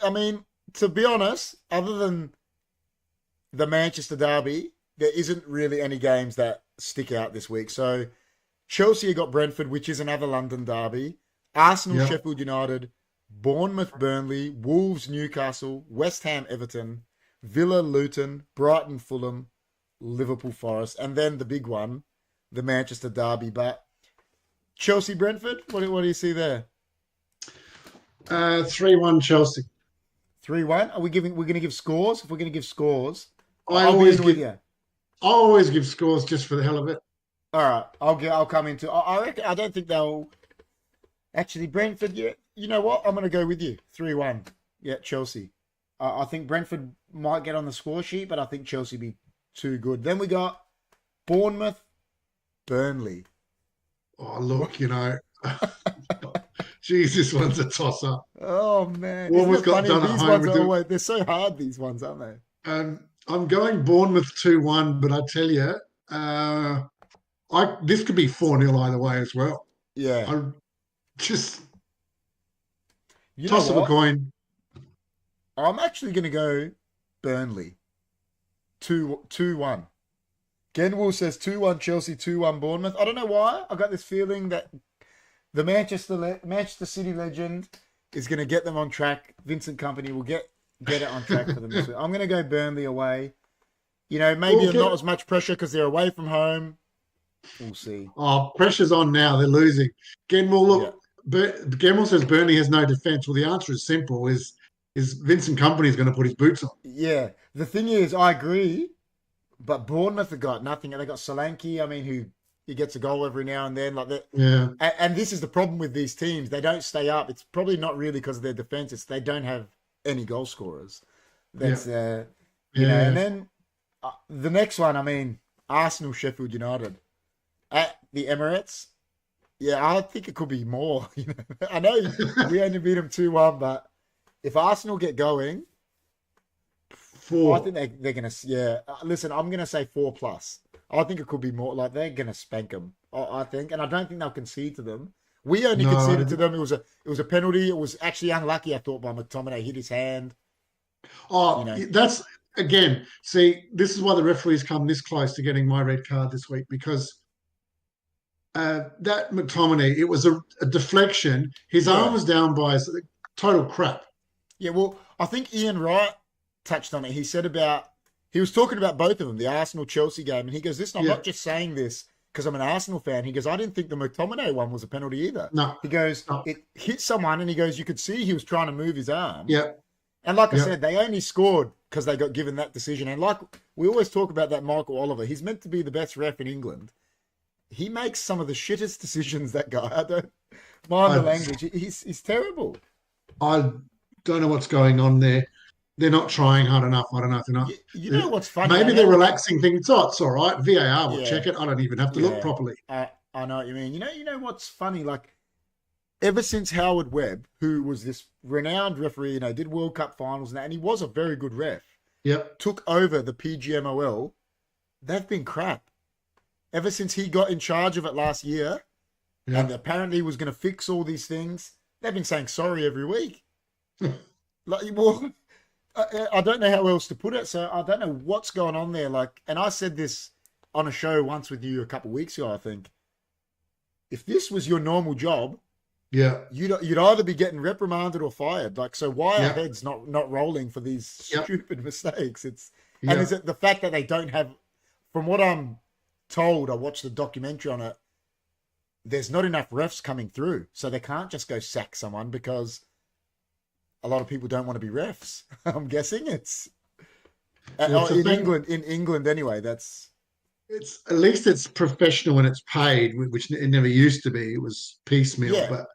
S1: I mean, to be honest, other than the Manchester derby, there isn't really any games that stick out this week. So Chelsea got Brentford, which is another London derby. Arsenal, Sheffield United, Bournemouth, Burnley, Wolves, Newcastle, West Ham, Everton, Villa, Luton, Brighton, Fulham, Liverpool, Forest, and then the big one, the Manchester derby. But Chelsea, Brentford, what do you see there?
S2: 3-1 Chelsea.
S1: 3-1. We're going to give scores. If we're going to give scores,
S2: I always give scores just for the hell of it.
S1: All right, I'll come into. I reckon. I don't think they'll. Actually, Brentford. Yeah, you know what? I'm going to go with you. 3-1. Yeah, Chelsea. I think Brentford might get on the score sheet, but I think Chelsea be too good. Then we got Bournemouth, Burnley.
S2: Oh, look, Jeez, this one's a toss-up.
S1: Oh, man.
S2: Bournemouth got done at home.
S1: They're so hard, these ones, aren't they?
S2: I'm going Bournemouth 2-1, but I tell you, this could be 4-0 either way as well.
S1: Yeah.
S2: I just toss of a coin.
S1: I'm actually going to go Burnley 2-1. Genwell says 2-1 Chelsea, 2-1 Bournemouth. I don't know why. I got this feeling that the Manchester City legend is going to get them on track. Vincent Kompany will get it on track for them this week. I'm going to go Burnley away. Maybe not as much pressure because they're away from home. We'll see.
S2: Oh, pressure's on now. They're losing. Genwell, Genwell says Burnley has no defence. Well, the answer is simple. Is Vincent Kompany is going to put his boots on.
S1: Yeah. The thing is, I agree, but Bournemouth have got nothing. They got Solanke, who he gets a goal every now and then. Like that.
S2: Yeah.
S1: And this is the problem with these teams. They don't stay up. It's probably not really because of their defence. It's they don't have any goal scorers. That's and then The next one, I mean, Arsenal, Sheffield United at the Emirates. Yeah, I think it could be more. I know we only beat them 2-1, but if Arsenal get going, I think they're going to. Yeah, listen, I'm going to say 4+. I think it could be more. Like they're going to spank them. I think, and I don't think they'll concede to them. We only conceded to them. It was a penalty. It was actually unlucky, I thought, by McTominay. Hit his hand.
S2: Oh, that's again. See, this is why the referees come this close to getting my red card this week, because that McTominay, it was a deflection. His arm was down by total crap.
S1: Yeah, well, I think Ian Wright touched on it. He was talking about both of them, the Arsenal-Chelsea game, and he goes, listen, I'm not just saying this because I'm an Arsenal fan. He goes, I didn't think the McTominay one was a penalty either.
S2: No.
S1: He goes, it hit someone, and he goes, you could see he was trying to move his arm.
S2: Yeah.
S1: And like I said, they only scored because they got given that decision. And like we always talk about that Michael Oliver, he's meant to be the best ref in England. He makes some of the shittest decisions, that guy. I don't mind the language. He's terrible.
S2: I don't know what's going on there. They're not trying hard enough. I don't know if they're not.
S1: You know what's funny?
S2: Maybe they're relaxing things. Oh, it's all right. VAR will check it. I don't even have to look properly.
S1: I know what you mean. You know what's funny? Like, ever since Howard Webb, who was this renowned referee, did World Cup finals and he was a very good ref.
S2: Yep.
S1: Took over the PGMOL. They've been crap. Ever since he got in charge of it last year, and apparently he was going to fix all these things, they've been saying sorry every week. I don't know how else to put it, so I don't know what's going on there. Like, and I said this on a show once with you a couple of weeks ago, I think. If this was your normal job, you'd either be getting reprimanded or fired. Like, so why are heads not rolling for these stupid mistakes? And is it the fact that they don't have, from what I'm told, I watched the documentary on it, there's not enough refs coming through, so they can't just go sack someone because a lot of people don't want to be refs. I'm guessing in England anyway.
S2: It's at least it's professional and it's paid, which it never used to be. It was piecemeal, but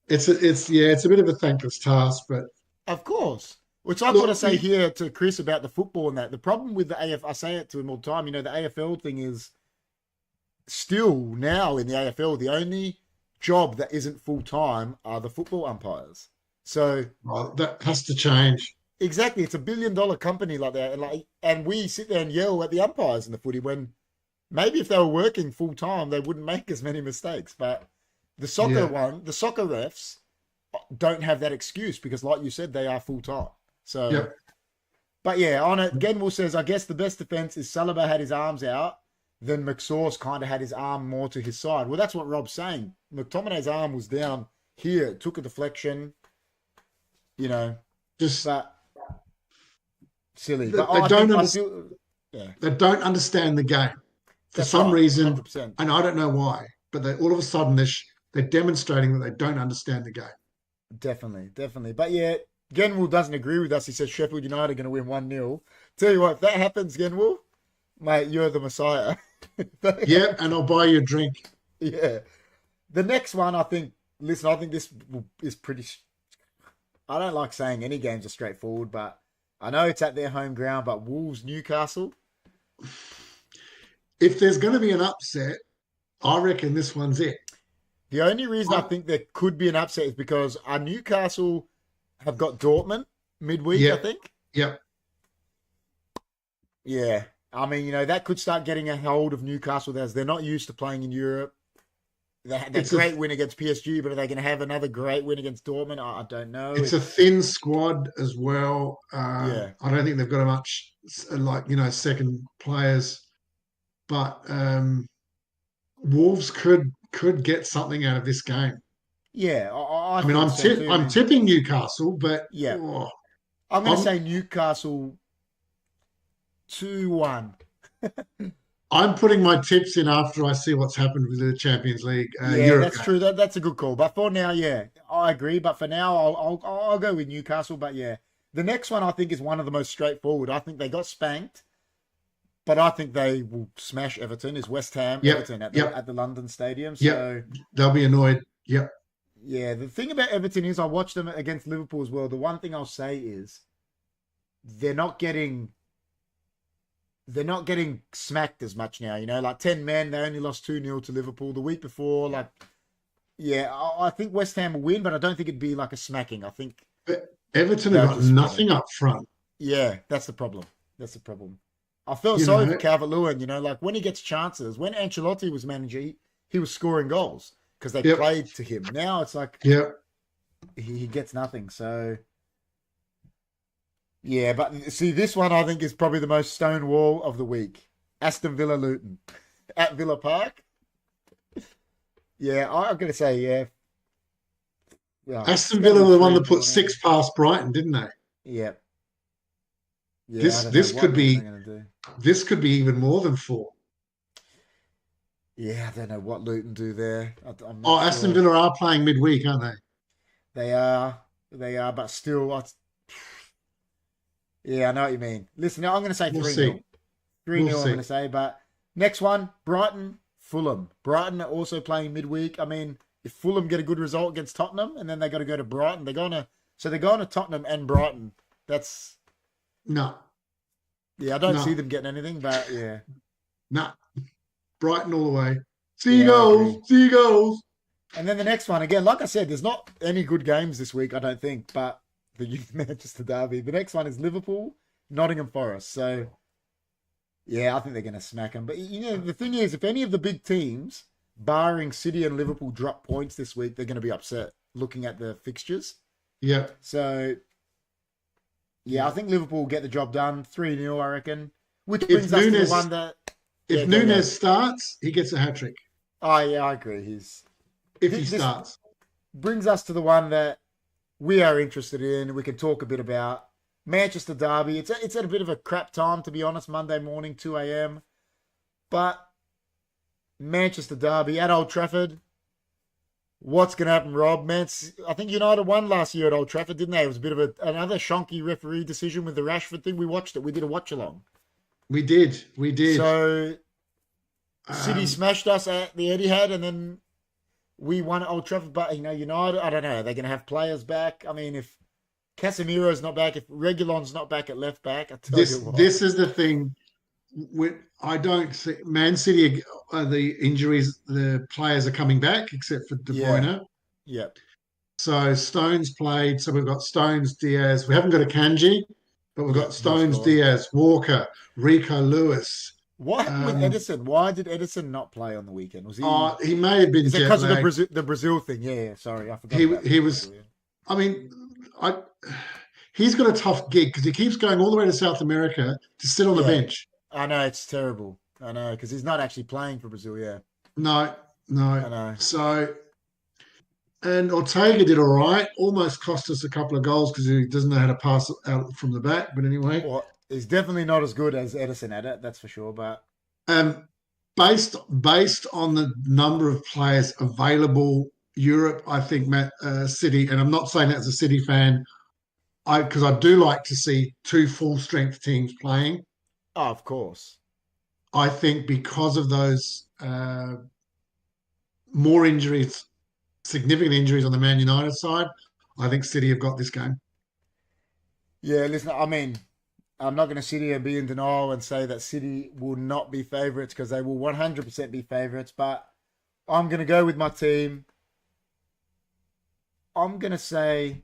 S2: it's a bit of a thankless task. But
S1: of course, which like what I say here to Chris about the football and that. The problem with the AFL, I say it to him all the time. The AFL thing is still now in the AFL the only job that isn't full time are the football umpires. So
S2: that has to change.
S1: Exactly, it's $1 billion company like that, and we sit there and yell at the umpires in the footy when maybe if they were working full time they wouldn't make as many mistakes. But the soccer the soccer refs don't have that excuse because, like you said, they are full time. So, but on it, Genwell says, I guess the best defense is Saliba had his arms out, then McSauce kind of had his arm more to his side. Well, that's what Rob's saying. McTominay's arm was down here, it took a deflection. But silly.
S2: They don't understand the game for some reason, 100%. And I don't know why. But all of a sudden they're demonstrating that they don't understand the game.
S1: Definitely. But Genwell doesn't agree with us. He says Sheffield United are going to win 1-0. Tell you what, if that happens, Genwell, mate, you're the Messiah.
S2: And I'll buy you a drink.
S1: Yeah. The next one, I think this is pretty. I don't like saying any games are straightforward, but I know it's at their home ground, but Wolves, Newcastle.
S2: If there's going to be an upset, I reckon this one's it.
S1: The only reason I think there could be an upset is because our Newcastle have got Dortmund midweek, I think.
S2: Yep.
S1: Yeah. I mean, that could start getting a hold of Newcastle as they're not used to playing in Europe. They had that great win against PSG, but are they going to have another great win against Dortmund? I don't know.
S2: It's a thin squad as well. I don't think they've got much, second players. But Wolves could get something out of this game.
S1: Yeah,
S2: I'm tipping Newcastle, but
S1: I'm going to say Newcastle 2-1.
S2: I'm putting my tips in after I see what's happened with the Champions League.
S1: That's true. That's a good call. But for now, I agree. But for now, I'll go with Newcastle. But the next one I think is one of the most straightforward. I think they got spanked, but I think they will smash Everton. Is West Ham Everton at the London Stadium? So
S2: they'll be annoyed. Yep.
S1: Yeah. The thing about Everton is I watched them against Liverpool as well. The one thing I'll say is they're not getting they're not getting smacked as much now. Like 10 men, they only lost 2-0 to Liverpool the week before. Like, yeah, I think West Ham will win, but I don't think it'd be like a smacking. I think
S2: But Everton have
S1: they'll
S2: got
S1: just
S2: nothing up front.
S1: Yeah, that's the problem. That's the problem. I felt
S2: You
S1: sorry for
S2: know,
S1: Calvert-Lewin, like when he gets chances, when Ancelotti was manager, he was scoring goals because they
S2: yep,
S1: played to him. Now it's like
S2: yep.
S1: he gets nothing. So, yeah, but see, this one I think is probably the most stonewall of the week. Aston Villa Luton at Villa Park. Yeah, I'm going to say, yeah.
S2: Aston
S1: It's going to
S2: Villa
S1: be
S2: were the one
S1: 3
S2: that put
S1: nil now.
S2: 6 past Brighton, didn't they?
S1: Yeah. Yeah, I
S2: This
S1: don't know
S2: this
S1: what
S2: could
S1: Luton are
S2: be
S1: going to do.
S2: this could be even more than 4.
S1: Yeah, I don't know what Luton do there. I'm
S2: Oh,
S1: not
S2: Aston
S1: sure.
S2: Villa are playing midweek, aren't they?
S1: They are, but still, yeah, I know what you mean. Listen, I'm going to say
S2: We'll
S1: 3
S2: see.
S1: 0 3
S2: We'll
S1: 0 I'm
S2: see.
S1: going to say, but next one, Brighton, Fulham. Brighton are also playing midweek. I mean, if Fulham get a good result against Tottenham and then they got to go to Brighton, they're going to Tottenham and Brighton. That's,
S2: No,
S1: yeah, I don't see
S2: no,
S1: them getting anything, but yeah.
S2: no. Brighton all the way.
S1: Yeah, I
S2: Seagulls,
S1: agree.
S2: seagulls.
S1: And then the next one, again, like I said, there's not any good games this week, I don't think, but the Youth Manchester Derby. The next one is Liverpool, Nottingham Forest. So, yeah, I think they're going to smack them. But, the thing is, if any of the big teams, barring City and Liverpool, drop points this week, they're going to be upset looking at the fixtures.
S2: Yeah.
S1: So, yeah, I think Liverpool will get the job done. 3-0, I reckon. Which
S2: If
S1: brings us to the
S2: Nunes
S1: one that...
S2: if
S1: Yeah, go.
S2: Nunes starts, he gets a hat trick.
S1: Oh, yeah, I agree.
S2: If he
S1: This
S2: starts.
S1: brings us to the one that we are interested in. We can talk a bit about Manchester Derby. It's at a bit of a crap time, to be honest, Monday morning, 2 a.m. But Manchester Derby at Old Trafford. What's going to happen, Rob? I think United won last year at Old Trafford, didn't they? It was a bit of another shonky referee decision with the Rashford thing. We watched it. We did a watch-along.
S2: We did.
S1: So City smashed us at the Etihad, and then we won at Old Trafford. But, United, I don't know. They're going to have players back. I mean, if Casemiro's not back, if Reguilon's not back at left back, I tell you what.
S2: This is the thing. I don't think Man City, the injuries, the players are coming back except for De Bruyne.
S1: Yeah.
S2: So Stones played. So we've got Stones, Diaz. We haven't got a Kanji, but we've got Stones, Diaz, Walker, Rico Lewis.
S1: What happened with Edison? Why did Edison not play on the weekend? Was he?
S2: He may have been.
S1: Is it because of the Brazil thing? Yeah. Sorry, I forgot.
S2: He was. I mean, he's got a tough gig because he keeps going all the way to South America to sit on the bench.
S1: I know, it's terrible. I know, because he's not actually playing for Brazil. Yeah.
S2: No.
S1: I know.
S2: So, and Ortega did all right. Almost cost us a couple of goals because he doesn't know how to pass out from the back. But anyway,
S1: well, he's definitely not as good as Edison at it. That's for sure. But
S2: based on the number of players available, Europe, I think City, and I'm not saying that as a City fan, because I do like to see 2 full strength teams playing.
S1: Oh, of course.
S2: I think because of those more injuries, significant injuries on the Man United side, I think City have got this game.
S1: Yeah, listen, I mean, I'm not going to sit here and be in denial and say that City will not be favourites because they will 100% be favourites, but I'm going to go with my team. I'm going to say,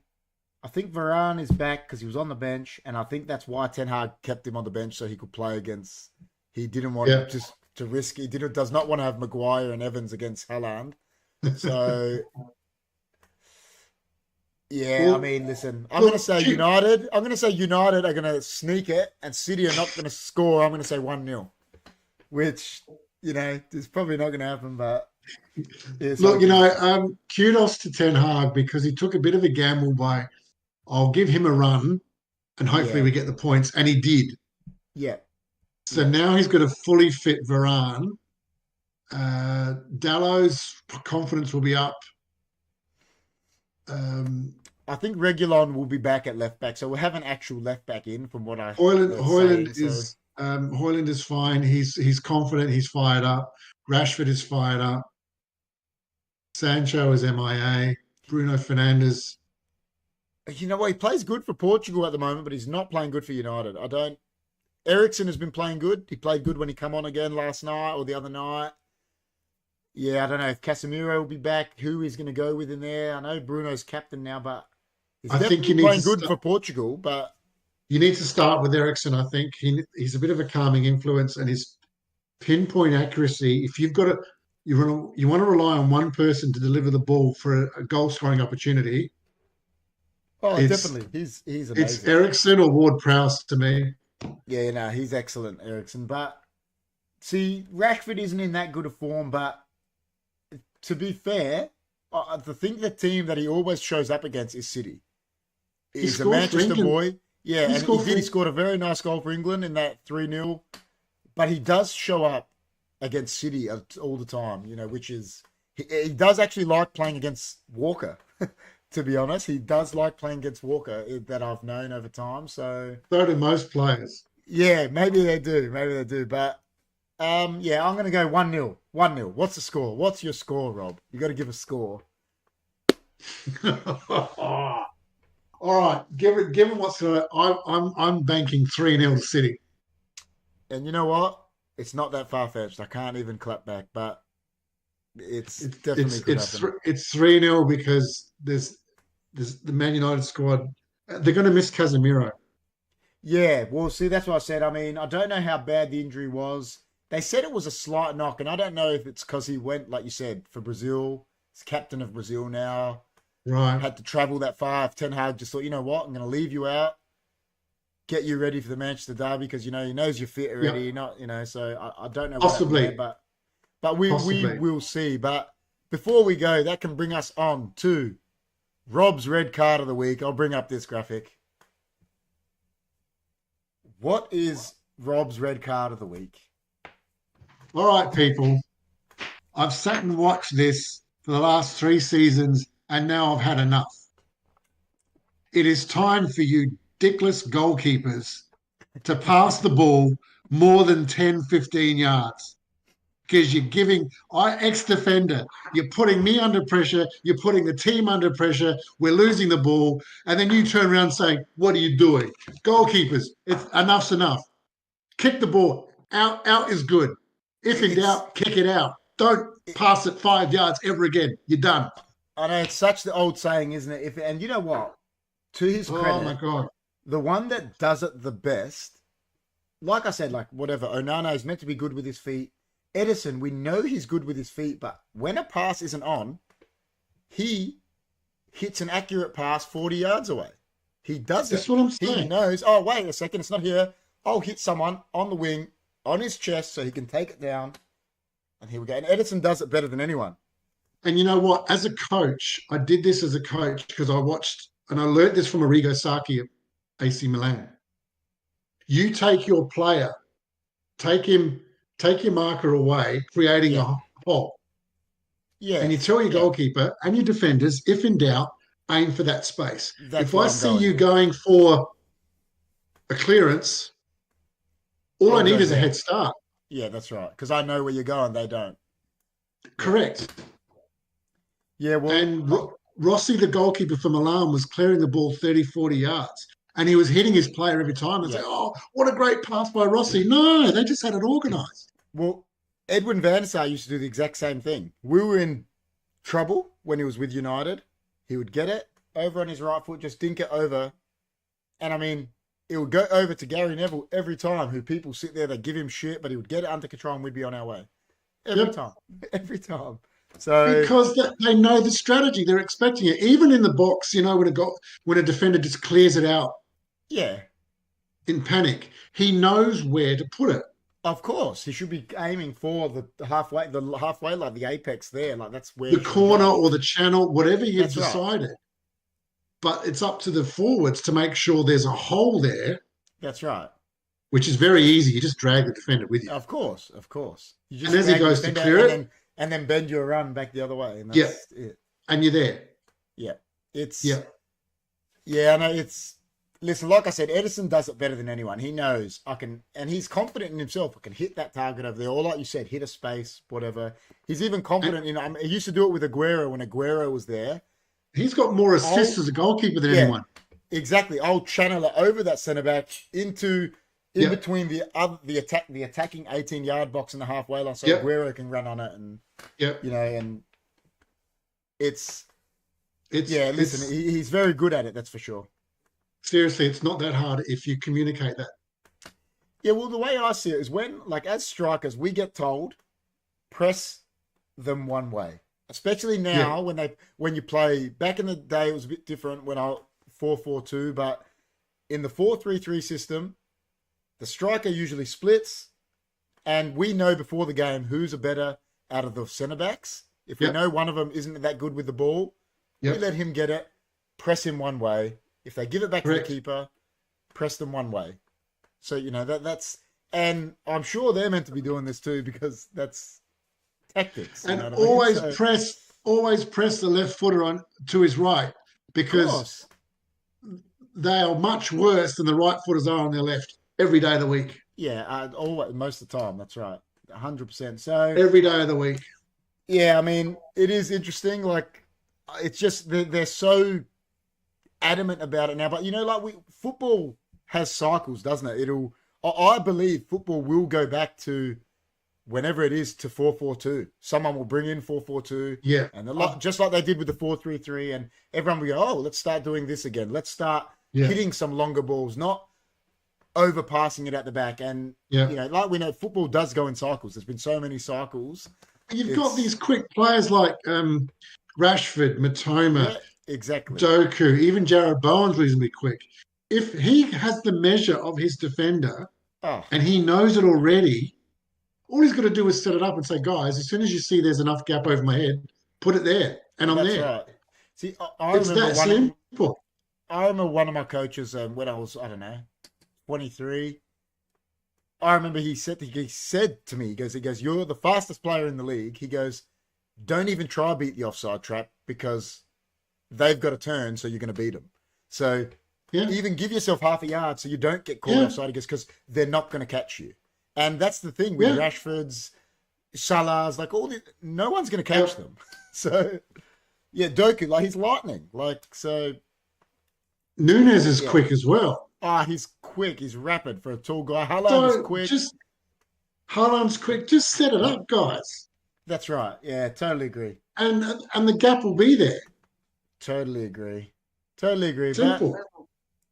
S1: I think Varane is back because he was on the bench, and I think that's why Ten Hag kept him on the bench so he could play against. He didn't want just to risk. Does not want to have Maguire and Evans against Haaland. So, yeah, well, I mean, listen, I'm going to say United. I'm going to say United are going to sneak it, and City are not going to score. I'm going to say 1-0, which is probably not going to happen, but.
S2: Look, kudos to Ten Hag because he took a bit of a gamble by, I'll give him a run and hopefully we get the points. And he did.
S1: Yeah.
S2: So now he's got a fully fit Varane. Dallow's confidence will be up.
S1: I think Reguilon will be back at left back. So we'll have an actual left back in from what I
S2: Højlund is fine. He's confident. He's fired up. Rashford is fired up. Sancho is MIA. Bruno Fernandes.
S1: You know what? He plays good for Portugal at the moment, but he's not playing good for United. Ericsson has been playing good. He played good when he come on again last night or the other night. Yeah, I don't know if Casemiro will be back. Who he's going to go with in there? I know Bruno's captain now, but he's definitely playing good for Portugal. But
S2: you need to start with Ericsson. I think he's a bit of a calming influence, and his pinpoint accuracy. If you've got to, you want to rely on one person to deliver the ball for a goal scoring opportunity.
S1: Oh, definitely, he's amazing.
S2: It's Ericsson or Ward-Prowse to me.
S1: Yeah, no, he's excellent, Ericsson. But see, Rashford isn't in that good a form. But to be fair, I think the team that he always shows up against is City. He's a Manchester boy. Yeah, he scored a very nice goal for England in that 3-0. But he does show up against City all the time, which is... He does actually like playing against Walker, to be honest. He does like playing against Walker, that I've known over time. So
S2: do most players.
S1: Yeah, maybe they do. But, yeah, I'm going to go 1-0. 1-0. What's the score? What's your score, Rob? You got to give a score.
S2: All right, given what's I'm banking 3-0 City.
S1: And you know what? It's not that far fetched. I can't even clap back, but it's definitely could happen.
S2: It's 3-0 because there's the Man United squad. They're going to miss Casemiro.
S1: Yeah, well, see, that's what I said. I mean, I don't know how bad the injury was. They said it was a slight knock, and I don't know if it's because he went, like you said, for Brazil. He's captain of Brazil now.
S2: Right.
S1: Had to travel that far. If Ten Hag just thought, you know what, I'm going to leave you out, get you ready for the Manchester derby because, he knows you're fit already. Yep. Not, so I don't know.
S2: Possibly.
S1: But we will see. But before we go, that can bring us on to Rob's red card of the week. I'll bring up this graphic. What is Rob's red card of the week?
S2: All right, people. I've sat and watched this for the last 3 seasons, and now I've had enough. It is time for you dickless goalkeepers to pass the ball more than 10, 15 yards. Because you're giving, ex-defender, you're putting me under pressure, you're putting the team under pressure, we're losing the ball, and then you turn around saying, what are you doing? Goalkeepers, enough's enough. Kick the ball. Out is good. If in doubt, kick it out. Don't pass it 5 yards ever again. You're done.
S1: I know, it's such the old saying, isn't it? And you know what? To his credit,
S2: oh my God,
S1: the one that does it the best, like I said, Onana is meant to be good with his feet. Edison, we know he's good with his feet, but when a pass isn't on, he hits an accurate pass 40 yards away. He does it.
S2: That's what I'm saying.
S1: He knows, oh, wait a second, it's not here. I'll hit someone on the wing, on his chest, so he can take it down. And here we go. And Edison does it better than anyone.
S2: And you know what? As a coach, I did this as a coach because I watched, and I learned this from Arrigo Sacchi at AC Milan. You take your player, take your marker away, creating a hole. Yeah. And you tell your goalkeeper and your defenders, if in doubt, aim for that space. If I see you going for a clearance, all I need is a head start.
S1: Yeah, that's right. Because I know where you're going, they don't.
S2: Correct.
S1: Yeah, well...
S2: And Rossi, the goalkeeper for Milan, was clearing the ball 30, 40 yards. And he was hitting his player every time and say, oh, what a great pass by Rossi. No, they just had it organised.
S1: Well, Edwin van der Sar used to do the exact same thing. We were in trouble when he was with United. He would get it over on his right foot, just dink it over. And I mean, it would go over to Gary Neville every time, who people sit there, they give him shit, but he would get it under control and we'd be on our way. Every time. So
S2: because they know the strategy, they're expecting it. Even in the box, when a defender just clears it out.
S1: Yeah.
S2: In panic, he knows where to put it.
S1: Of course, he should be aiming for the halfway, like the apex there, like that's where
S2: the corner or the channel, whatever you've decided. Right. But it's up to the forwards to make sure there's a hole there.
S1: That's right.
S2: Which is very easy. You just drag the defender with you.
S1: Of course. You just
S2: and as he goes to clear it,
S1: and then bend your run back the other way. And that's it.
S2: And you're there.
S1: Yeah. I know listen, like I said, Edison does it better than anyone. He knows and he's confident in himself. I can hit that target over there. Or like you said, hit a space, whatever. He's even confident he used to do it with Aguero when Aguero was there.
S2: He's got more assists as a goalkeeper than anyone.
S1: Exactly. I'll channel it over that centre-back into in between the attacking 18-yard box and the halfway line, so Aguero can run on it, and and it's listen, he's very good at it, that's for sure.
S2: Seriously, it's not that hard if you communicate that.
S1: Yeah, well, the way I see it is when, like, as strikers, we get told, press them one way. Especially now when you play. Back in the day, it was a bit different when 4-4-2, but in the 4-3-3 system, the striker usually splits, and we know before the game who's a better out of the centre backs. If we know one of them isn't that good with the ball, we let him get it, press him one way. If they give it back to the keeper, press them one way. So, that's... And I'm sure they're meant to be doing this too, because that's tactics.
S2: And always press the left footer on to his right, because they are much worse than the right footers are on their left every day of the week.
S1: Yeah, always, most of the time. That's right. 100%. So
S2: every day of the week.
S1: Yeah, I mean, it is interesting. Like, it's just they're so adamant about it now. But football has cycles, doesn't it? I believe football will go back to whenever it is to 4-4-2. Someone will bring in 4-4-2.
S2: Yeah.
S1: And just like they did with the 4-3-3, and everyone will go, oh, let's start doing this again. Let's start hitting some longer balls, not overpassing it at the back. And, like we know, football does go in cycles. There's been so many cycles.
S2: You've got these quick players like Rashford, Matoma,
S1: exactly.
S2: Doku, even Jared Bowen's reasonably quick. If he has the measure of his defender and he knows it already, all he's got to do is set it up and say, guys, as soon as you see there's enough gap over my head, put it there, and I'm there.
S1: Right. See,
S2: it's that simple.
S1: I remember one of my coaches when I was, 23. I remember he said to me, he goes, you're the fastest player in the league. He goes, don't even try beat the offside trap, because they've got to turn, so you're going to beat them. So even give yourself half a yard so you don't get caught offside, because they're not going to catch you. And that's the thing with Rashford's, Salah's, like no one's going to catch them. So, Doku, like, he's lightning. Like, so.
S2: Nunes is quick as well.
S1: He's quick. He's rapid for a tall guy. Haaland's quick.
S2: Haaland's quick. Just set it up, guys.
S1: That's right. Yeah, totally agree.
S2: And the gap will be there.
S1: Totally agree.
S2: Simple.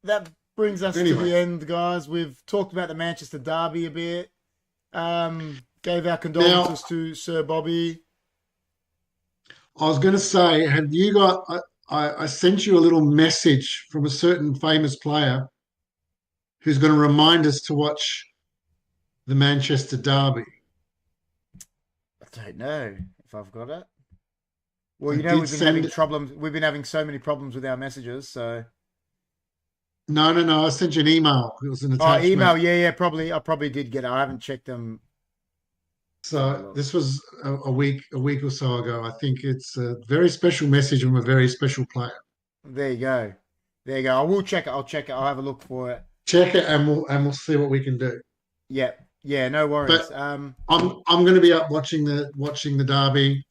S1: That brings us to the end, guys. We've talked about the Manchester derby a bit. Gave our condolences to Sir Bobby.
S2: I was going to say, have you got... I sent you a little message from a certain famous player who's going to remind us to watch the Manchester derby.
S1: I don't know if I've got it. Well, we've been having problems. We've been having so many problems with our messages, so...
S2: No. I sent you an email. It was an attachment.
S1: Email. Yeah. Probably. I probably did get it. I haven't checked them.
S2: So this was a week or so ago. I think it's a very special message from a very special player.
S1: There you go. I will check it. I'll check it. I'll have a look for it.
S2: Check it, and we'll see what we can do.
S1: Yeah. No worries.
S2: But I'm going to be up watching the derby.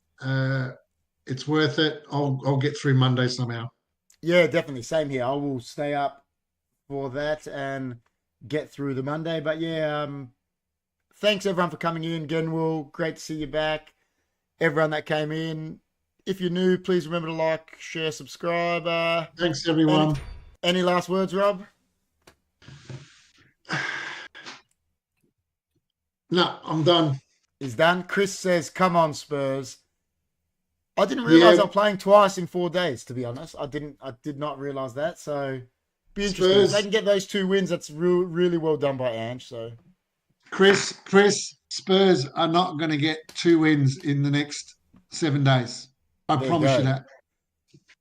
S2: It's worth it. I'll get through Monday somehow.
S1: Yeah, definitely. Same here. I will stay up for that and get through the Monday. But thanks everyone for coming in. Genwell, great to see you back. Everyone that came in. If you're new, please remember to like, share, subscribe.
S2: Thanks everyone.
S1: Any last words, Rob?
S2: No, I'm done.
S1: He's done. Chris says, come on, Spurs. I didn't realise I'm playing twice in 4 days, to be honest. I did not realise that. So be interesting. Spurs. If they can get those 2 wins, that's really well done by Ange. So
S2: Chris, Spurs are not going to get 2 wins in the next 7 days. I promise you that.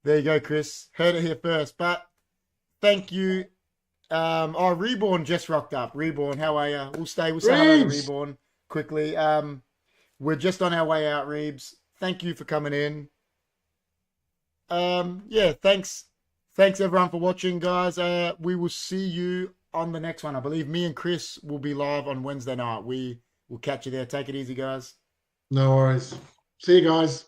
S1: There you go, Chris. Heard it here first. But thank you. Reborn just rocked up. Reborn, how are you? We'll say hello to Reborn quickly. We're just on our way out, Reebs. Thank you for coming in. Thanks everyone for watching, guys. We will see you on the next one. I believe me and Chris will be live on Wednesday night. We will catch you there. Take it easy, guys.
S2: No worries. See you guys.